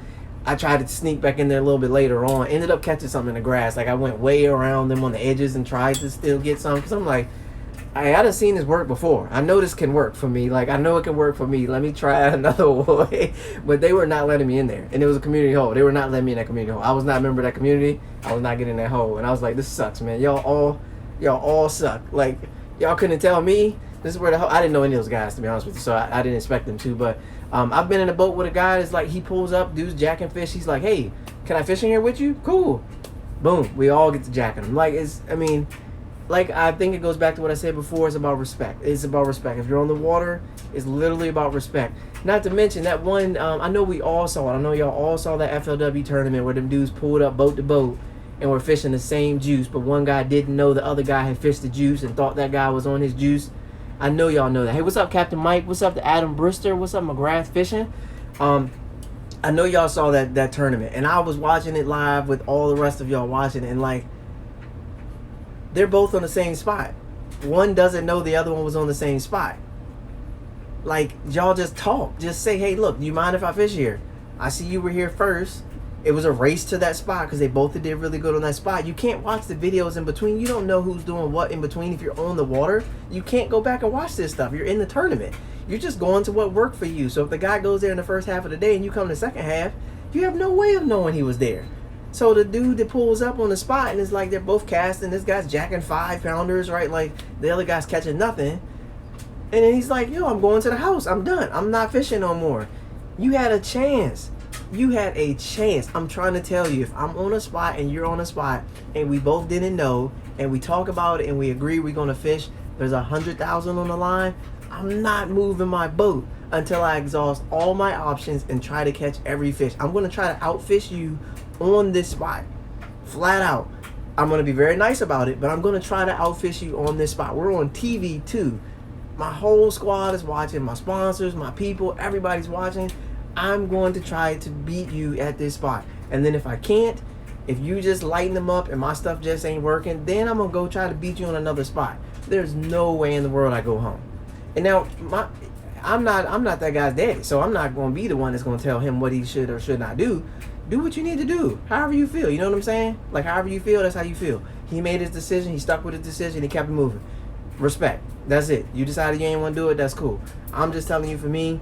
I tried to sneak back in there a little bit later on. Ended up catching something in the grass. Like, I went way around them on the edges and tried to still get some. Because I'm like, I hadn't seen this work before. I know this can work for me. Like, I know it can work for me. Let me try another way. But they were not letting me in there. And it was a community hole. They were not letting me in that community hole. I was not a member of that community. I was not getting in that hole. And I was like, this sucks, man. Y'all all suck. Like, y'all couldn't tell me This is where I didn't know any of those guys, to be honest with you, so I didn't expect them to. But I've been in a boat with a guy that's like, he pulls up, dude's jacking fish. He's like, hey, can I fish in here with you? Cool. Boom. We all get to jacking them. Like, I think it goes back to what I said before. It's about respect. It's about respect. If you're on the water, it's literally about respect. Not to mention that one, I know we all saw it. I know y'all all saw that FLW tournament where them dudes pulled up boat to boat and were fishing the same juice, but one guy didn't know the other guy had fished the juice and thought that guy was on his juice. I know y'all know that. Hey, what's up, Captain Mike? What's up to Adam Brister? What's up, McGrath Fishing? I know y'all saw that tournament, and I was watching it live with all the rest of y'all watching it, and like, they're both on the same spot. One doesn't know the other one was on the same spot. Like, y'all just talk. Just say, hey, look, do you mind if I fish here? I see you were here first. It was a race to that spot because they both did really good on that spot. You can't watch the videos in between. You don't know who's doing what in between. If you're on the water, you can't go back and watch this stuff. You're in the tournament. You're just going to what worked for you. So if the guy goes there in the first half of the day and you come in the second half, you have no way of knowing he was there. So the dude that pulls up on the spot and it's like they're both casting, this guy's jacking 5-pounders, right? Like the other guy's catching nothing. And then he's like, yo, I'm going to the house. I'm done. I'm not fishing no more. You had a chance. You had a chance. I'm trying to tell you, if I'm on a spot and you're on a spot and we both didn't know and we talk about it and we agree we're going to fish, there's 100,000 on the line, I'm not moving my boat until I exhaust all my options and try to catch every fish. I'm going to try to outfish you on this spot. Flat out. I'm going to be very nice about it, but I'm going to try to outfish you on this spot. We're on TV too. My whole squad is watching, my sponsors, my people, everybody's watching. I'm going to try to beat you at this spot. And then if I can't, if you just lighten them up and my stuff just ain't working, then I'm going to go try to beat you on another spot. There's no way in the world I go home. And now, I'm not that guy's daddy, so I'm not going to be the one that's going to tell him what he should or should not do. Do what you need to do, however you feel. You know what I'm saying? Like, however you feel, that's how you feel. He made his decision. He stuck with his decision. He kept it moving. Respect. That's it. You decided you ain't want to do it. That's cool. I'm just telling you, for me,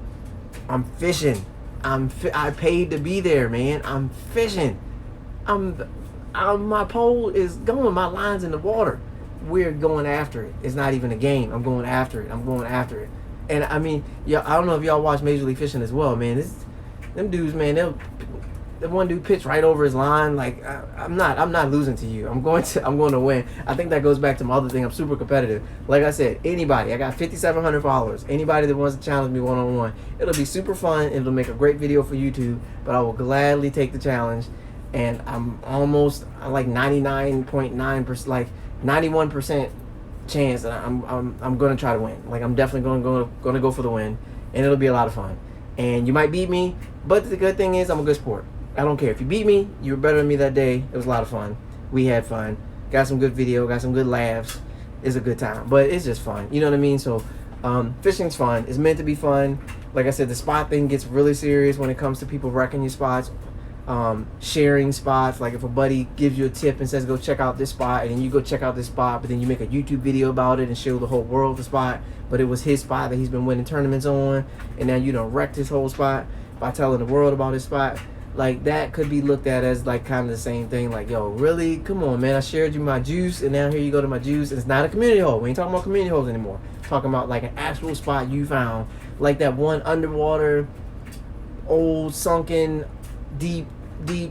I'm fishing. I paid to be there, man. I'm fishing. My pole is going. My line's in the water. We're going after it. It's not even a game. I'm going after it. I'm going after it. And I mean, yeah, I don't know if y'all watch Major League Fishing as well, man. Them dudes, man. The one dude pitched right over his line. Like, I'm not losing to you. I'm going to win. I think that goes back to my other thing. I'm super competitive. Like I said, anybody. I got 5,700 followers. Anybody that wants to challenge me one-on-one, it'll be super fun. It'll make a great video for YouTube. But I will gladly take the challenge. And I'm almost like 99.9%, like 91% chance that I'm going to try to win. Like, I'm definitely going to go for the win, and it'll be a lot of fun. And you might beat me, but the good thing is I'm a good sport. I don't care if you beat me. You were better than me that day. It was a lot of fun. We had fun. Got some good video. Got some good laughs. It's a good time, but it's just fun. You know what I mean? So fishing's fun. It's meant to be fun. Like I said, the spot thing gets really serious when it comes to people wrecking your spots. Sharing spots. Like if a buddy gives you a tip and says go check out this spot, and then you go check out this spot, but then you make a YouTube video about it and show the whole world the spot, but it was his spot that he's been winning tournaments on, and now you done wrecked his whole spot by telling the world about his spot. Like, that could be looked at as like kind of the same thing. Like, yo, really? Come on, man. I shared you my juice, and now here you go to my juice. It's not a community hole. We ain't talking about community holes anymore. We're talking about like an actual spot you found, like that one underwater, old sunken, deep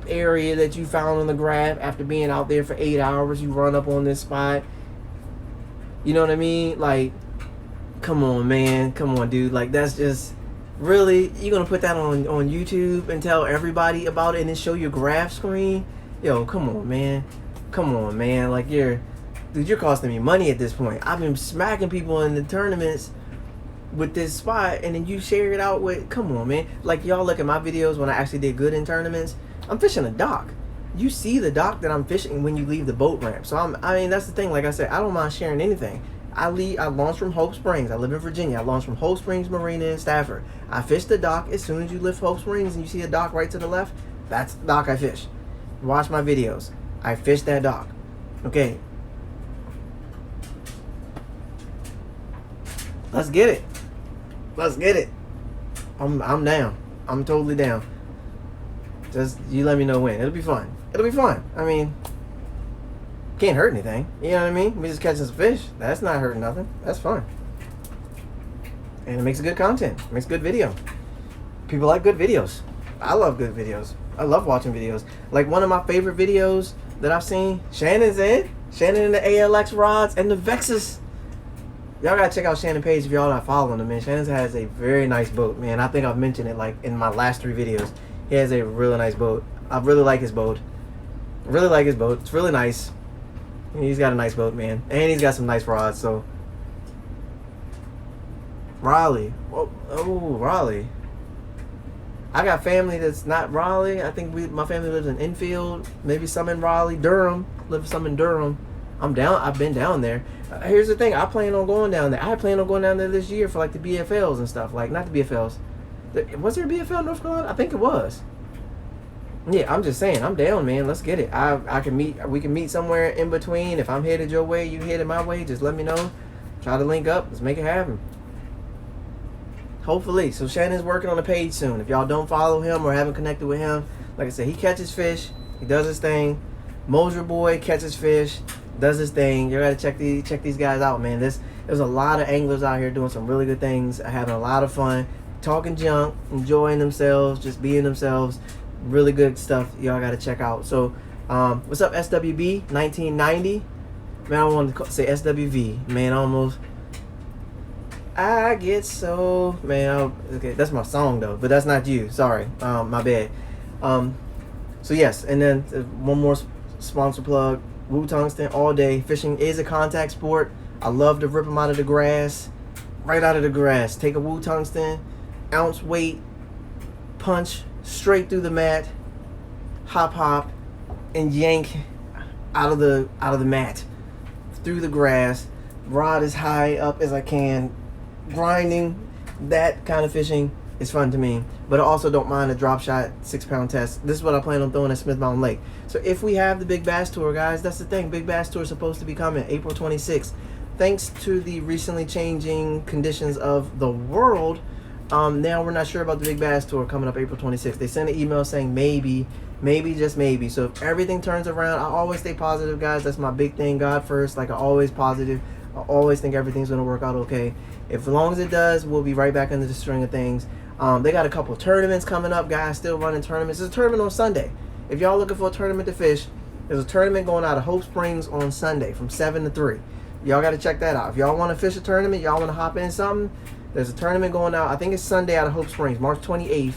area that you found on the graph after being out there for 8 hours. You run up on this spot. You know what I mean? Like, come on, man. Come on, dude. Like, that's just... Really? You're going to put that on YouTube and tell everybody about it and then show your graph screen? Yo, come on, man. Come on, man. Like, you're costing me money at this point. I've been smacking people in the tournaments with this spot, and then you share it out with... Come on, man. Like, y'all look at my videos when I actually did good in tournaments. I'm fishing a dock. You see the dock that I'm fishing when you leave the boat ramp. So, I mean, that's the thing. Like I said, I don't mind sharing anything. I launched from Hope Springs. I live in Virginia. I launched from Hope Springs Marina in Stafford. I fished the dock. As soon as you lift Hope Springs and you see a dock right to the left, that's the dock I fish. Watch my videos. I fished that dock. Okay. Let's get it. Let's get it. I'm down. I'm totally down. Just, you let me know when. It'll be fun. It'll be fun. I mean... Can't hurt anything. You know what I mean? We just catching some fish. That's not hurting nothing. That's fun. and it makes good content. It makes good video. People like good videos. I love good videos. I love watching videos. Like one of my favorite videos that I've seen, Shannon's in. Shannon and the ALX rods and the Vexus. Y'all gotta check out Shannon Page if y'all not following him, man. Shannon has a very nice boat, man. I think I've mentioned it like in my last 3 videos. He has a really nice boat. I really like his boat. Really like his boat. It's really nice. He's got a nice boat, man. And he's got some nice rods, so. Raleigh. Oh, Raleigh. I got family that's not Raleigh. I think my family lives in Enfield. Maybe some in Raleigh. Durham. Live some in Durham. I'm down. I've been down there. Here's the thing. I plan on going down there. I plan on going down there this year for like the BFLs and stuff. Like, not the BFLs. Was there a BFL in North Carolina? I think it was. Yeah, I'm just saying. I'm down, man. Let's get it. I can meet. We can meet somewhere in between. If I'm headed your way, you headed my way. Just let me know. Try to link up. Let's make it happen. Hopefully. So Shannon's working on the page soon. If y'all don't follow him or haven't connected with him, like I said, he catches fish. He does his thing. Mosier Boy catches fish, does his thing. You gotta check these guys out, man. There's a lot of anglers out here doing some really good things, having a lot of fun, talking junk, enjoying themselves, just being themselves. Really good stuff. Y'all gotta check out. So, what's up, SWB 1990? Man, I wanted to say SWV. Man, almost. I get so okay. That's my song though, but that's not you. Sorry, my bad. So yes, and then one more sponsor plug. Wu Tungsten all day. Fishing is a contact sport. I love to rip them out of the grass, right out of the grass. Take a Wu Tungsten, ounce weight, punch straight through the mat, hop, and yank out of the mat, through the grass. Rod as high up as I can. Grinding, that kind of fishing is fun to me, but I also don't mind a drop shot 6-pound test. This is what I plan on throwing at Smith Mountain Lake. So if we have the Big Bass Tour, guys, that's the thing. Big Bass Tour is supposed to be coming April 26th. Thanks to the recently changing conditions of the world, now we're not sure about the Big Bass Tour coming up April 26th. They sent an email saying maybe, just maybe. So if everything turns around, I always stay positive, guys. That's my big thing. God first. Like, I always positive. I always think everything's going to work out okay. If as long as it does, we'll be right back into the string of things. They got a couple of tournaments coming up, guys. Still running tournaments. There's a tournament on Sunday. If y'all looking for a tournament to fish, there's a tournament going out of Hope Springs on Sunday from 7 to 3. Y'all got to check that out. If y'all want to fish a tournament, y'all want to hop in something, there's a tournament going out. I think it's Sunday out of Hope Springs, March 28th,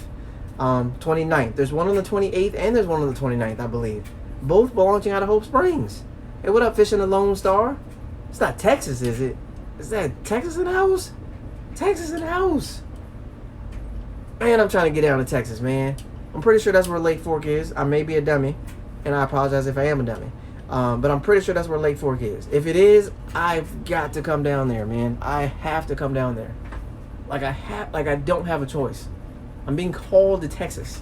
29th. There's one on the 28th and there's one on the 29th, I believe. Both launching out of Hope Springs. Hey, what up, Fishing the Lone Star? It's not Texas, is it? Is that Texas in the house? Texas in the house. Man, I'm trying to get down to Texas, man. I'm pretty sure that's where Lake Fork is. I may be a dummy, and I apologize if I am a dummy. But I'm pretty sure that's where Lake Fork is. If it is, I've got to come down there, man. I have to come down there. Like I don't have a choice. I'm being called to Texas.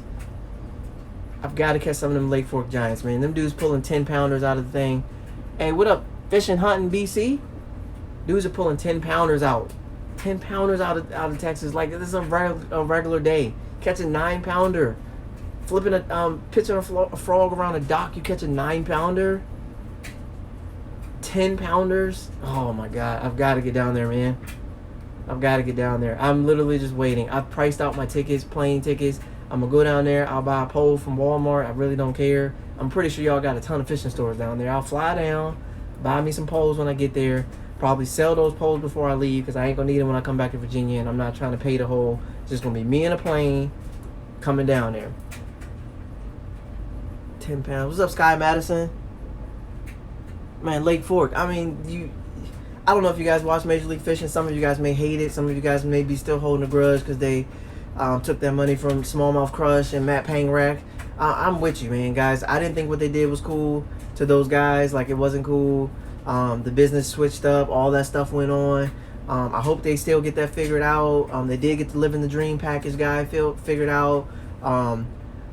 I've got to catch some of them Lake Fork giants, man. Them dudes pulling 10-pounders out of the thing. Hey, what up, Fishing Hunting BC? Dudes are pulling 10-pounders out. 10-pounders out of Texas. Like, this is a regular day. Catch a 9-pounder. Flipping pitching a frog around a dock, you catch a 9-pounder. 10-pounders. Oh my God, I've got to get down there, man. I've got to get down there. I'm literally just waiting. I've priced out my tickets, plane tickets. I'm gonna go down there. I'll buy a pole from Walmart. I really don't care. I'm pretty sure y'all got a ton of fishing stores down there. I'll fly down, buy me some poles when I get there. Probably sell those poles before I leave because I ain't gonna need them when I come back to Virginia, and I'm not trying to pay the whole. It's just gonna be me and a plane coming down there. 10 pounds. What's up, Sky Madison? Man, Lake Fork. I mean, I don't know if you guys watch Major League Fishing. Some of you guys may hate it. Some of you guys may be still holding a grudge because they took their money from Smallmouth Crush and Matt Pangrack. I'm with you, man, guys. I didn't think what they did was cool to those guys. Like, it wasn't cool. The business switched up. All that stuff went on. I hope they still get that figured out. They did get the Living the Dream package guy figured out.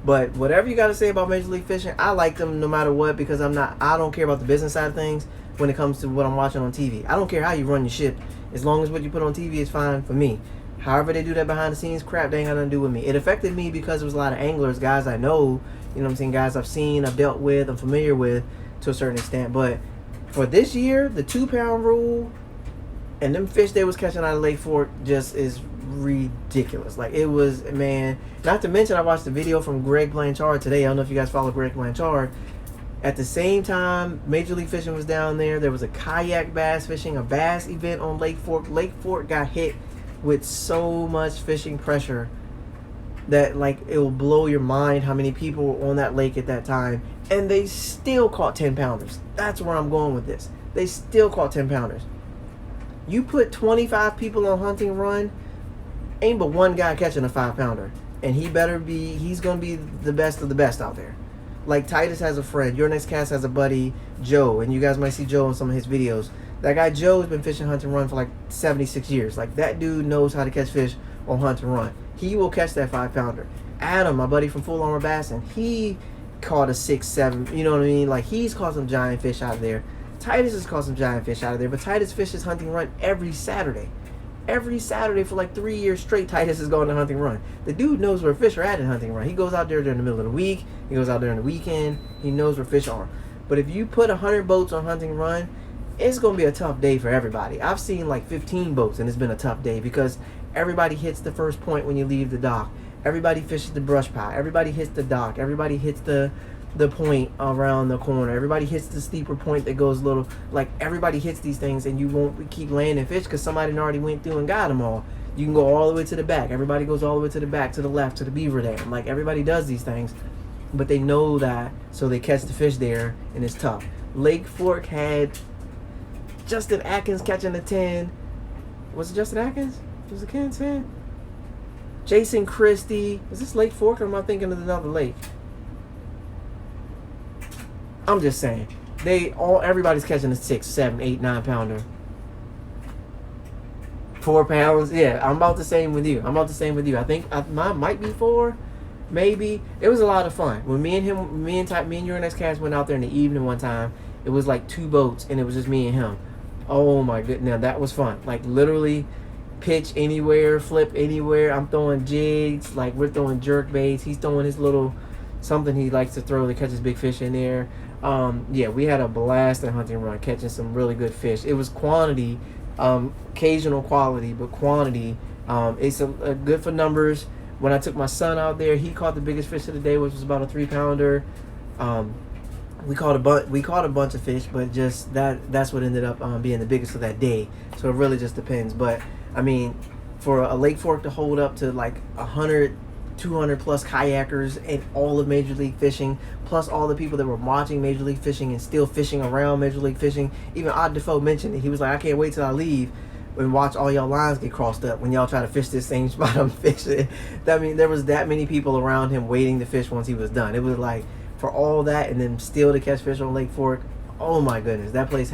But whatever you got to say about Major League Fishing, I like them no matter what because I don't care about the business side of things when it comes to what I'm watching on TV. I don't care how you run your ship. As long as what you put on TV is fine for me. However they do that behind the scenes crap, they ain't got nothing to do with me. It affected me because there was a lot of anglers, guys I know, you know what I'm saying, guys I've seen, I've dealt with, I'm familiar with to a certain extent. But for this year, the 2-pound rule, And them fish they was catching out of Lake Fork just is ridiculous. Like, it was, man. Not to mention, I watched the video from Greg Blanchard today. I don't know if you guys follow Greg Blanchard. At the same time, Major League Fishing was down there. There was a kayak bass fishing, a bass event on Lake Fork. Lake Fork got hit with so much fishing pressure that, like, it will blow your mind how many people were on that lake at that time. And they still caught 10-pounders. That's where I'm going with this. They still caught 10-pounders. You put 25 people on hunting run, ain't but one guy catching a 5-pounder. And he's going to be the best of the best out there. Like, Titus has a friend. Your Next Cast has a buddy, Joe. And you guys might see Joe in some of his videos. That guy Joe has been fishing hunt and run for like 76 years. Like, that dude knows how to catch fish on hunt and run. He will catch that 5-pounder. Adam, my buddy from Full Armor Bassin, he caught a 6, 7. You know what I mean? Like, he's caught some giant fish out of there. Titus has caught some giant fish out of there. But Titus fishes hunting run every Saturday. Every Saturday for like 3 years straight, Titus is going to hunting run. The dude knows where fish are at in hunting run. He goes out there during the middle of the week. He goes out there on the weekend. He knows where fish are. But if you put 100 boats on hunting run, it's going to be a tough day for everybody. I've seen like 15 boats, and it's been a tough day because everybody hits the first point when you leave the dock. Everybody fishes the brush pile. Everybody hits the dock. Everybody hits the point around the corner. Everybody hits the steeper point that goes a little, like, everybody hits these things, and you won't keep landing fish because somebody already went through and got them all. You can go all the way to the back. Everybody goes all the way to the back, to the left, to the beaver dam. Like, everybody does these things, but they know that, so they catch the fish there, and it's tough. Lake Fork had Justin Atkins catching a 10. Was it Justin Atkins? Was it Ken 10? Jason Christie. Is this Lake Fork, or am I thinking of another lake? I'm just saying. Everybody's catching a 6, 7, 8, 9-pounder. 4 pounds. Yeah, I'm about the same with you. I think mine might be 4. Maybe. It was a lot of fun. When me and Your Next Cast went out there in the evening one time, it was like 2 boats, and it was just me and him. Oh my goodness. Now that was fun. Like, literally pitch anywhere, flip anywhere. I'm throwing jigs. Like, we're throwing jerk baits. He's throwing his little something he likes to throw to catch his big fish in there. Yeah, we had a blast at hunting run, catching some really good fish. It was quantity, occasional quality, but quantity. It's a good for numbers. When I took my son out there, he caught the biggest fish of the day, which was about a 3-pounder. We caught a bunch of fish, but just that's what ended up being the biggest of that day. So it really just depends. But I mean, for a Lake Fork to hold up to like 100, 200 plus kayakers and all of Major League Fishing, plus all the people that were watching Major League Fishing and still fishing around Major League Fishing. Even Odd Defoe mentioned it. He was like, I can't wait till I leave and watch all y'all lines get crossed up when y'all try to fish this same spot I'm fishing. I mean, there was that many people around him waiting to fish once he was done. It was like, for all that and then still to catch fish on Lake Fork, oh my goodness, that place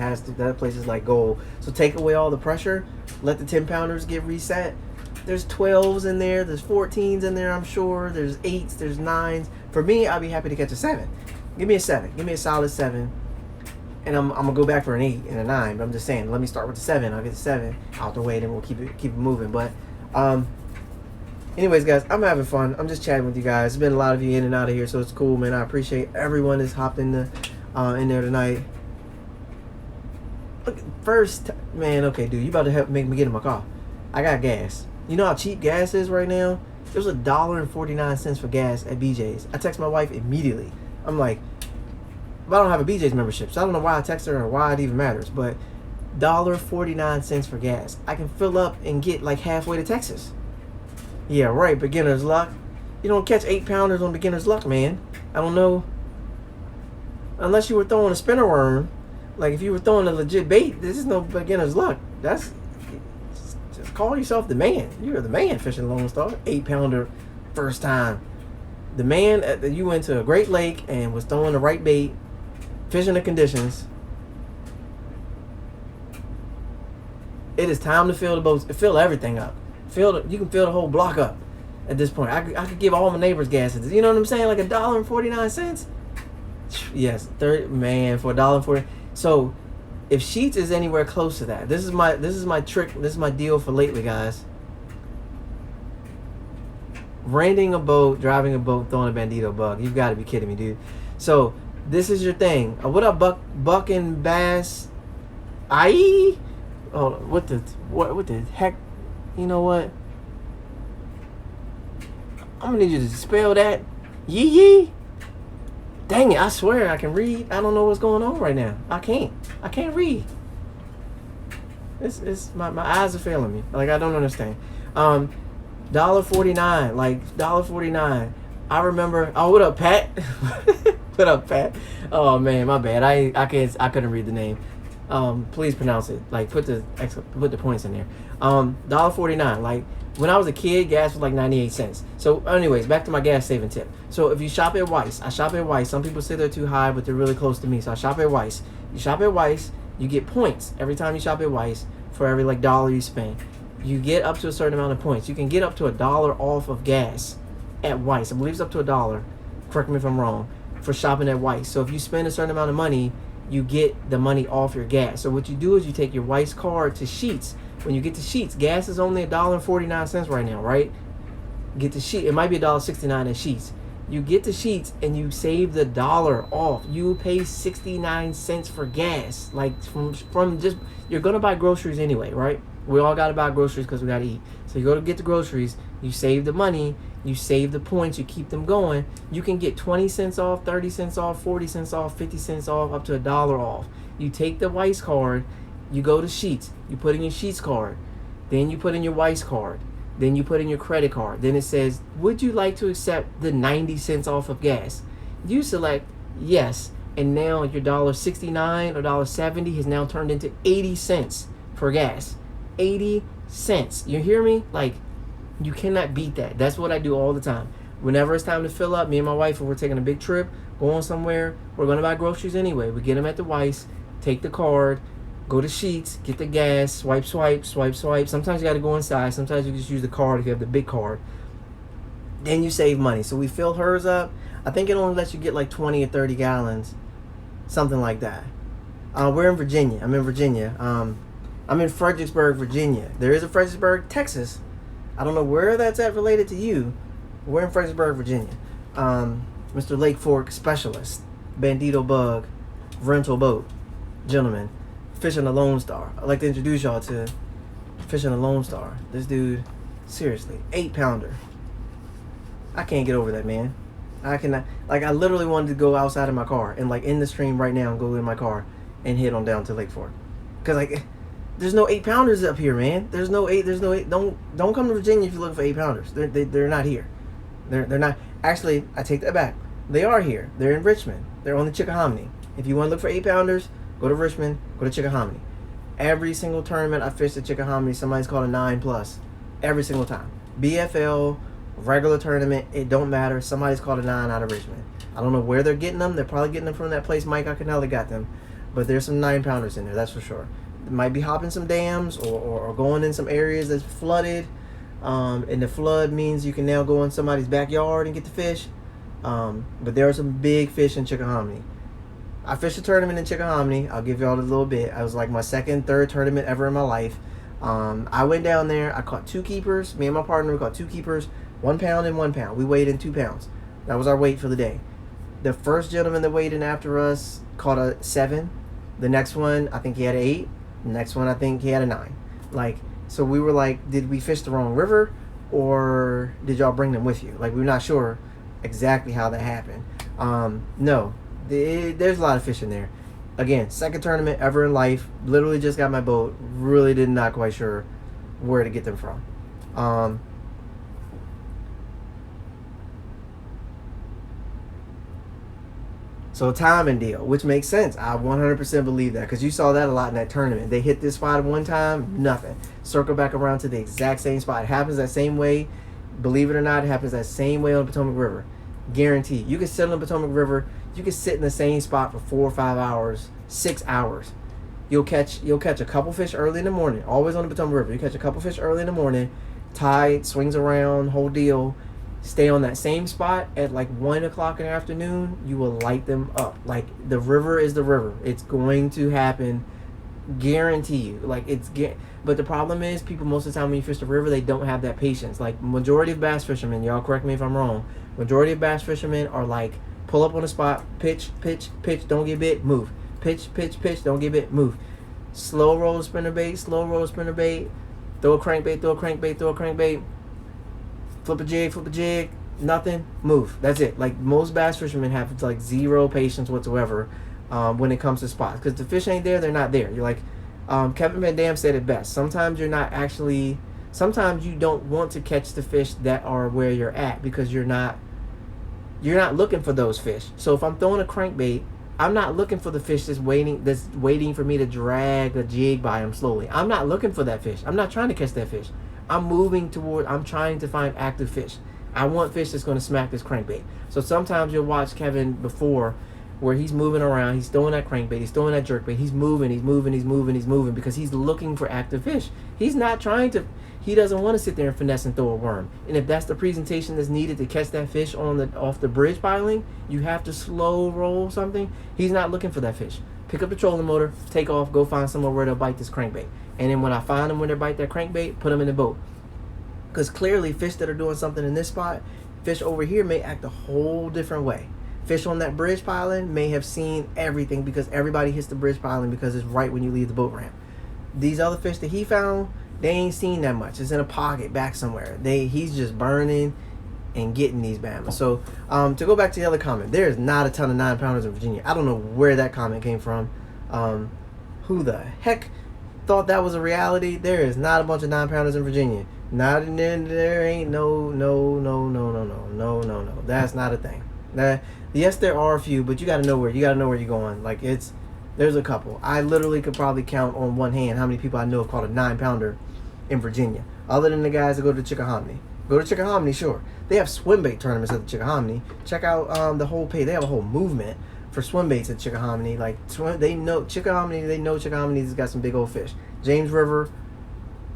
is like gold. So take away all the pressure, let the 10-pounders get reset. There's 12s in there, there's 14s in there, I'm sure. There's 8s, there's 9s. For me, I'll be happy to catch a 7. Give me a 7. Give me a solid 7. And I'm gonna go back for an 8 and a 9. But I'm just saying, let me start with the 7. I'll get the 7 out the way, then we'll keep it moving. But anyways, guys, I'm having fun. I'm just chatting with you guys. There's been a lot of you in and out of here, so it's cool, man. I appreciate everyone that's hopped in there tonight. Look, first, man, okay, dude, you about to help make me get in my car. I got gas. You know how cheap gas is right now? It was $1.49 for gas at BJ's. I text my wife immediately. I'm like, but I don't have a BJ's membership, so I don't know why I text her or why it even matters, but $1.49 for gas. I can fill up and get like halfway to Texas. Yeah, right, beginner's luck. You don't catch 8-pounders on beginner's luck, man. I don't know. Unless you were throwing a spinner worm. Like, if you were throwing a legit bait, this is no beginner's luck. That's, just call yourself the man. You're the man fishing Lone Star. 8-pounder first time. The man, you went to a Great Lake and was throwing the right bait, fishing the conditions. It is time to fill the boats, fill everything up. You can fill the whole block up at this point. I could give all my neighbors gas at this. You know what I'm saying? Like $1.49. Yes, man, for $1.40. So if Sheets is anywhere close to that, this is my trick. This is my deal for lately, guys. Renting a boat, driving a boat, throwing a bandito bug. You've got to be kidding me, dude. So this is your thing. What up, Buck and Bass? Hold on. What the heck? You know what? I'm gonna need you to spell that. Yee. Dang it! I swear I can read. I don't know what's going on right now. I can't read. It's my eyes are failing me. Like, I don't understand. $1.49. Like $1.49. I remember. Oh, what up, Pat? What up, Pat? Oh man, my bad. I couldn't read the name. Please pronounce it. Like, put the points in there. $1.49. Like, when I was a kid, gas was like 98 cents. So anyways, back to my gas saving tip. So if you shop at Weis, I shop at Weis. Some people say they're too high, but they're really close to me. So I shop at Weis. You shop at Weis, you get points every time you shop at Weis for every like dollar you spend. You get up to a certain amount of points. You can get up to $1 off of gas at Weis. I believe it's up to $1. Correct me if I'm wrong. For shopping at Weis. So if you spend a certain amount of money, you get the money off your gas. So what you do is you take your Weis card to Sheetz. When you get to Sheetz, gas is only $1.49 right now, right? Get to Sheetz. It might be $1.69 at Sheetz. You get to Sheetz and you save the $1 off. You pay 69 cents for gas. Like, from just, you're gonna buy groceries anyway, right? We all gotta buy groceries because we gotta eat. So you go to get the groceries, you save the money, you save the points, you keep them going. You can get 20 cents off, 30 cents off, 40 cents off, 50 cents off, up to $1 off. You take the Weis card, you go to Sheetz, you put in your Sheetz card, then you put in your Weis card, then you put in your credit card. Then it says, would you like to accept the 90 cents off of gas? You select yes, and now your $1.69 or $1.70 has now turned into 80 cents for gas. 80 cents. You hear me? Like, you cannot beat that. That's what I do all the time. Whenever it's time to fill up, me and my wife, if we're taking a big trip, going somewhere, we're going to buy groceries anyway. We get them at the Weis, take the card, go to Sheetz, get the gas, swipe. Sometimes you got to go inside. Sometimes you just use the card if you have the big card. Then you save money. So we filled hers up. I think it only lets you get like 20 or 30 gallons, something like that. We're in Virginia. I'm in Virginia. I'm in Fredericksburg, Virginia. There is a Fredericksburg, Texas. I don't know where that's at related to you. We're in Fredericksburg, Virginia. Mr. Lake Fork Specialist, Bandito Bug, rental boat, gentleman, fishing the Lone Star. I'd like to introduce y'all to fishing the Lone Star. This dude, seriously, 8-pounder. I can't get over that, man. I cannot. Like, I literally wanted to go outside of my car and like in the stream right now and go in my car and head on down to Lake Fork. Cause like, there's no 8-pounders up here, man. There's no eight. Don't come to Virginia if you're looking for 8-pounders. They're not here. They're not. Actually, I take that back. They are here. They're in Richmond. They're on the Chickahominy. If you want to look for 8-pounders, go to Richmond. Go to Chickahominy. Every single tournament I fished at Chickahominy, somebody's called a 9+. Every single time. BFL, regular tournament, it don't matter. Somebody's called a 9 out of Richmond. I don't know where they're getting them. They're probably getting them from that place Mike Acanelli got them. But there's some 9-pounders in there, that's for sure. They might be hopping some dams or going in some areas that's flooded. And the flood means you can now go in somebody's backyard and get the fish. But there are some big fish in Chickahominy. I fished a tournament in Chickahominy. I'll give y'all a little bit. I was like my second, third tournament ever in my life. I went down there. I caught 2 keepers. Me and my partner, we caught 2 keepers, 1 pound and 1 pound. We weighed in 2 pounds. That was our weight for the day. The first gentleman that weighed in after us caught a 7. The next one, I think he had an 8. The next one, I think he had a 9. Like, so we were like, did we fish the wrong river, or did y'all bring them with you? Like, we're not sure exactly how that happened. No, there's a lot of fish in there. Again, second tournament ever in life. Literally just got my boat. Really did not quite sure where to get them from. So timing deal, which makes sense. I 100% believe that, because you saw that a lot in that tournament. They hit this spot one time, nothing. Circle back around to the exact same spot. It happens that same way. Believe it or not, it happens that same way on the Potomac River. Guaranteed. You can sit on the Potomac River. You can sit in the same spot for 4 or 5 hours, 6 hours. You'll catch a couple fish early in the morning. Always on the Potomac River. You catch a couple fish early in the morning. Tide swings around, whole deal. Stay on that same spot at like 1 o'clock in the afternoon. You will light them up. Like, the river is the river. It's going to happen. Guarantee you. Like, but the problem is, people most of the time when you fish the river, they don't have that patience. Like, majority of bass fishermen, y'all correct me if I'm wrong, majority of bass fishermen are like, pull up on a spot, pitch, don't get bit, move. Pitch, don't get bit, move. slow roll spinnerbait, slow roll spinnerbait, throw a crankbait, throw a crankbait, throw a crankbait, flip a jig, nothing, move. That's it. Like most bass fishermen have like zero patience whatsoever when it comes to spots, because the fish ain't there, they're not there. You're like Kevin Van Dam said it best. Sometimes you don't want to catch the fish that are where you're at, because you're not looking for those fish. So if I'm throwing a crankbait, I'm not looking for the fish that's waiting for me to drag a jig by him slowly. I'm not looking for that fish. I'm not trying to catch that fish. I'm trying to find active fish. I want fish that's going to smack this crankbait. So sometimes you'll watch Kevin before, where he's moving around, he's throwing that crankbait, he's throwing that jerkbait, he's moving, because he's looking for active fish. He doesn't want to sit there and finesse and throw a worm. And if that's the presentation that's needed to catch that fish off the bridge piling, you have to slow roll something. He's not looking for that fish. Pick up the trolling motor, take off, go find somewhere where they'll bite this crankbait. And then when I find them when they bite that crankbait, put them in the boat. Because clearly fish that are doing something in this spot, fish over here may act a whole different way. Fish on that bridge piling may have seen everything, because everybody hits the bridge piling because it's right when you leave the boat ramp. These other fish that he found, they ain't seen that much. It's in a pocket back somewhere. He's just burning and getting these bammers. So to go back to the other comment, there is not a ton of 9-pounders in Virginia. I don't know where that comment came from. Who the heck thought that was a reality? There is not a bunch of 9-pounders in Virginia. Not in there ain't no. That's not a thing. Yes, there are a few, but you gotta know where you're going. Like there's a couple. I literally could probably count on one hand how many people I know have caught a 9-pounder in Virginia, other than the guys that go to Chickahominy. Go to Chickahominy, sure. They have swim bait tournaments at the Chickahominy. Check out the whole page. They have a whole movement for swim baits at Chickahominy. Like they know Chickahominy has got some big old fish. James River,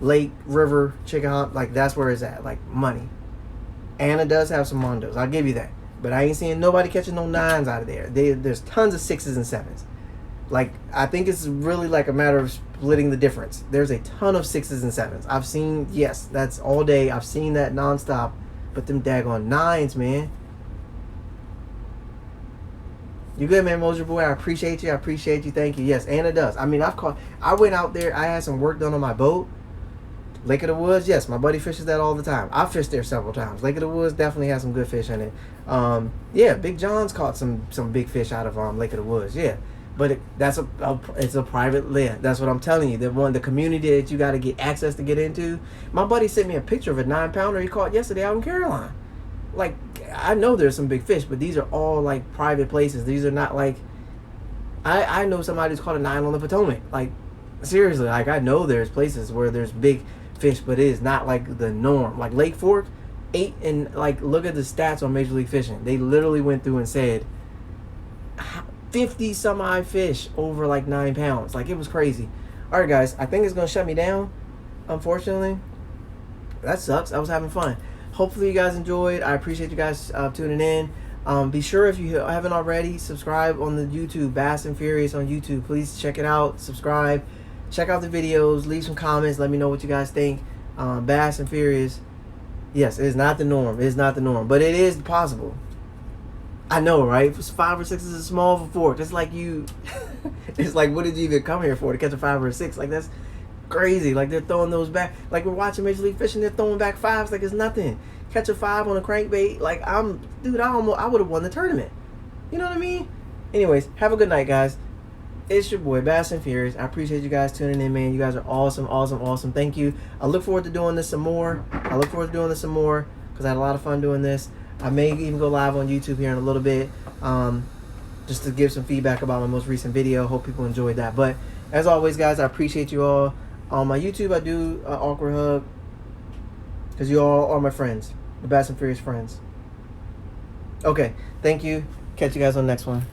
Lake River, Chickahominy, like that's where it's at. Like money. Anna does have some mondos. I'll give you that. But I ain't seeing nobody catching no 9s out of there. There's tons of 6s and 7s. Like, I think it's really like a matter of splitting the difference. There's a ton of 6s and 7s. I've seen, yes, that's all day. I've seen that nonstop. But them daggone 9s, man. You good, man, Moser boy? I appreciate you. Thank you. Yes, Anna does. I mean, I went out there. I had some work done on my boat. Lake of the Woods, yes, my buddy fishes that all the time. I've fished there several times. Lake of the Woods definitely has some good fish in it. Yeah, Big John's caught some big fish out of Lake of the Woods. Yeah, but it's a private land. That's what I'm telling you. The community that you got to get access to get into. My buddy sent me a picture of a 9-pounder he caught yesterday out in Caroline. Like, I know there's some big fish, but these are all like private places. These are not like I know somebody who's caught a 9 on the Potomac. Like, seriously, like I know there's places where there's big fish, but it is not like the norm. Like Lake Fork, 8 and like look at the stats on Major League Fishing. They literally went through and said 50 some odd fish over like 9 pounds. Like, it was crazy. All right, guys, I think it's gonna shut me down, unfortunately. That sucks. I was having fun. Hopefully you guys enjoyed. I appreciate you guys tuning in. Be sure, if you haven't already, subscribe on the YouTube, Bass and Furious on YouTube. Please check it out. Subscribe. Check out the videos. Leave some comments. Let me know what you guys think. Bass and Furious. Yes, it is not the norm. It is not the norm. But it is possible. I know, right? 5 or 6 is small for fork. It's like it's like, what did you even come here for? To catch a 5 or a 6? Like, that's crazy. Like, they're throwing those back. Like, we're watching Major League Fishing. They're throwing back 5s like it's nothing. Catch a 5 on a crankbait. Like, I would have won the tournament. You know what I mean? Anyways, have a good night, guys. It's your boy, Bass and Furious. I appreciate you guys tuning in, man. You guys are awesome. Thank you. I look forward to doing this some more. Because I had a lot of fun doing this. I may even go live on YouTube here in a little bit, just to give some feedback about my most recent video. Hope people enjoyed that. But as always, guys, I appreciate you all. On my YouTube, I do an awkward hug, because you all are my friends, the Bass and Furious friends. Okay, thank you. Catch you guys on the next one.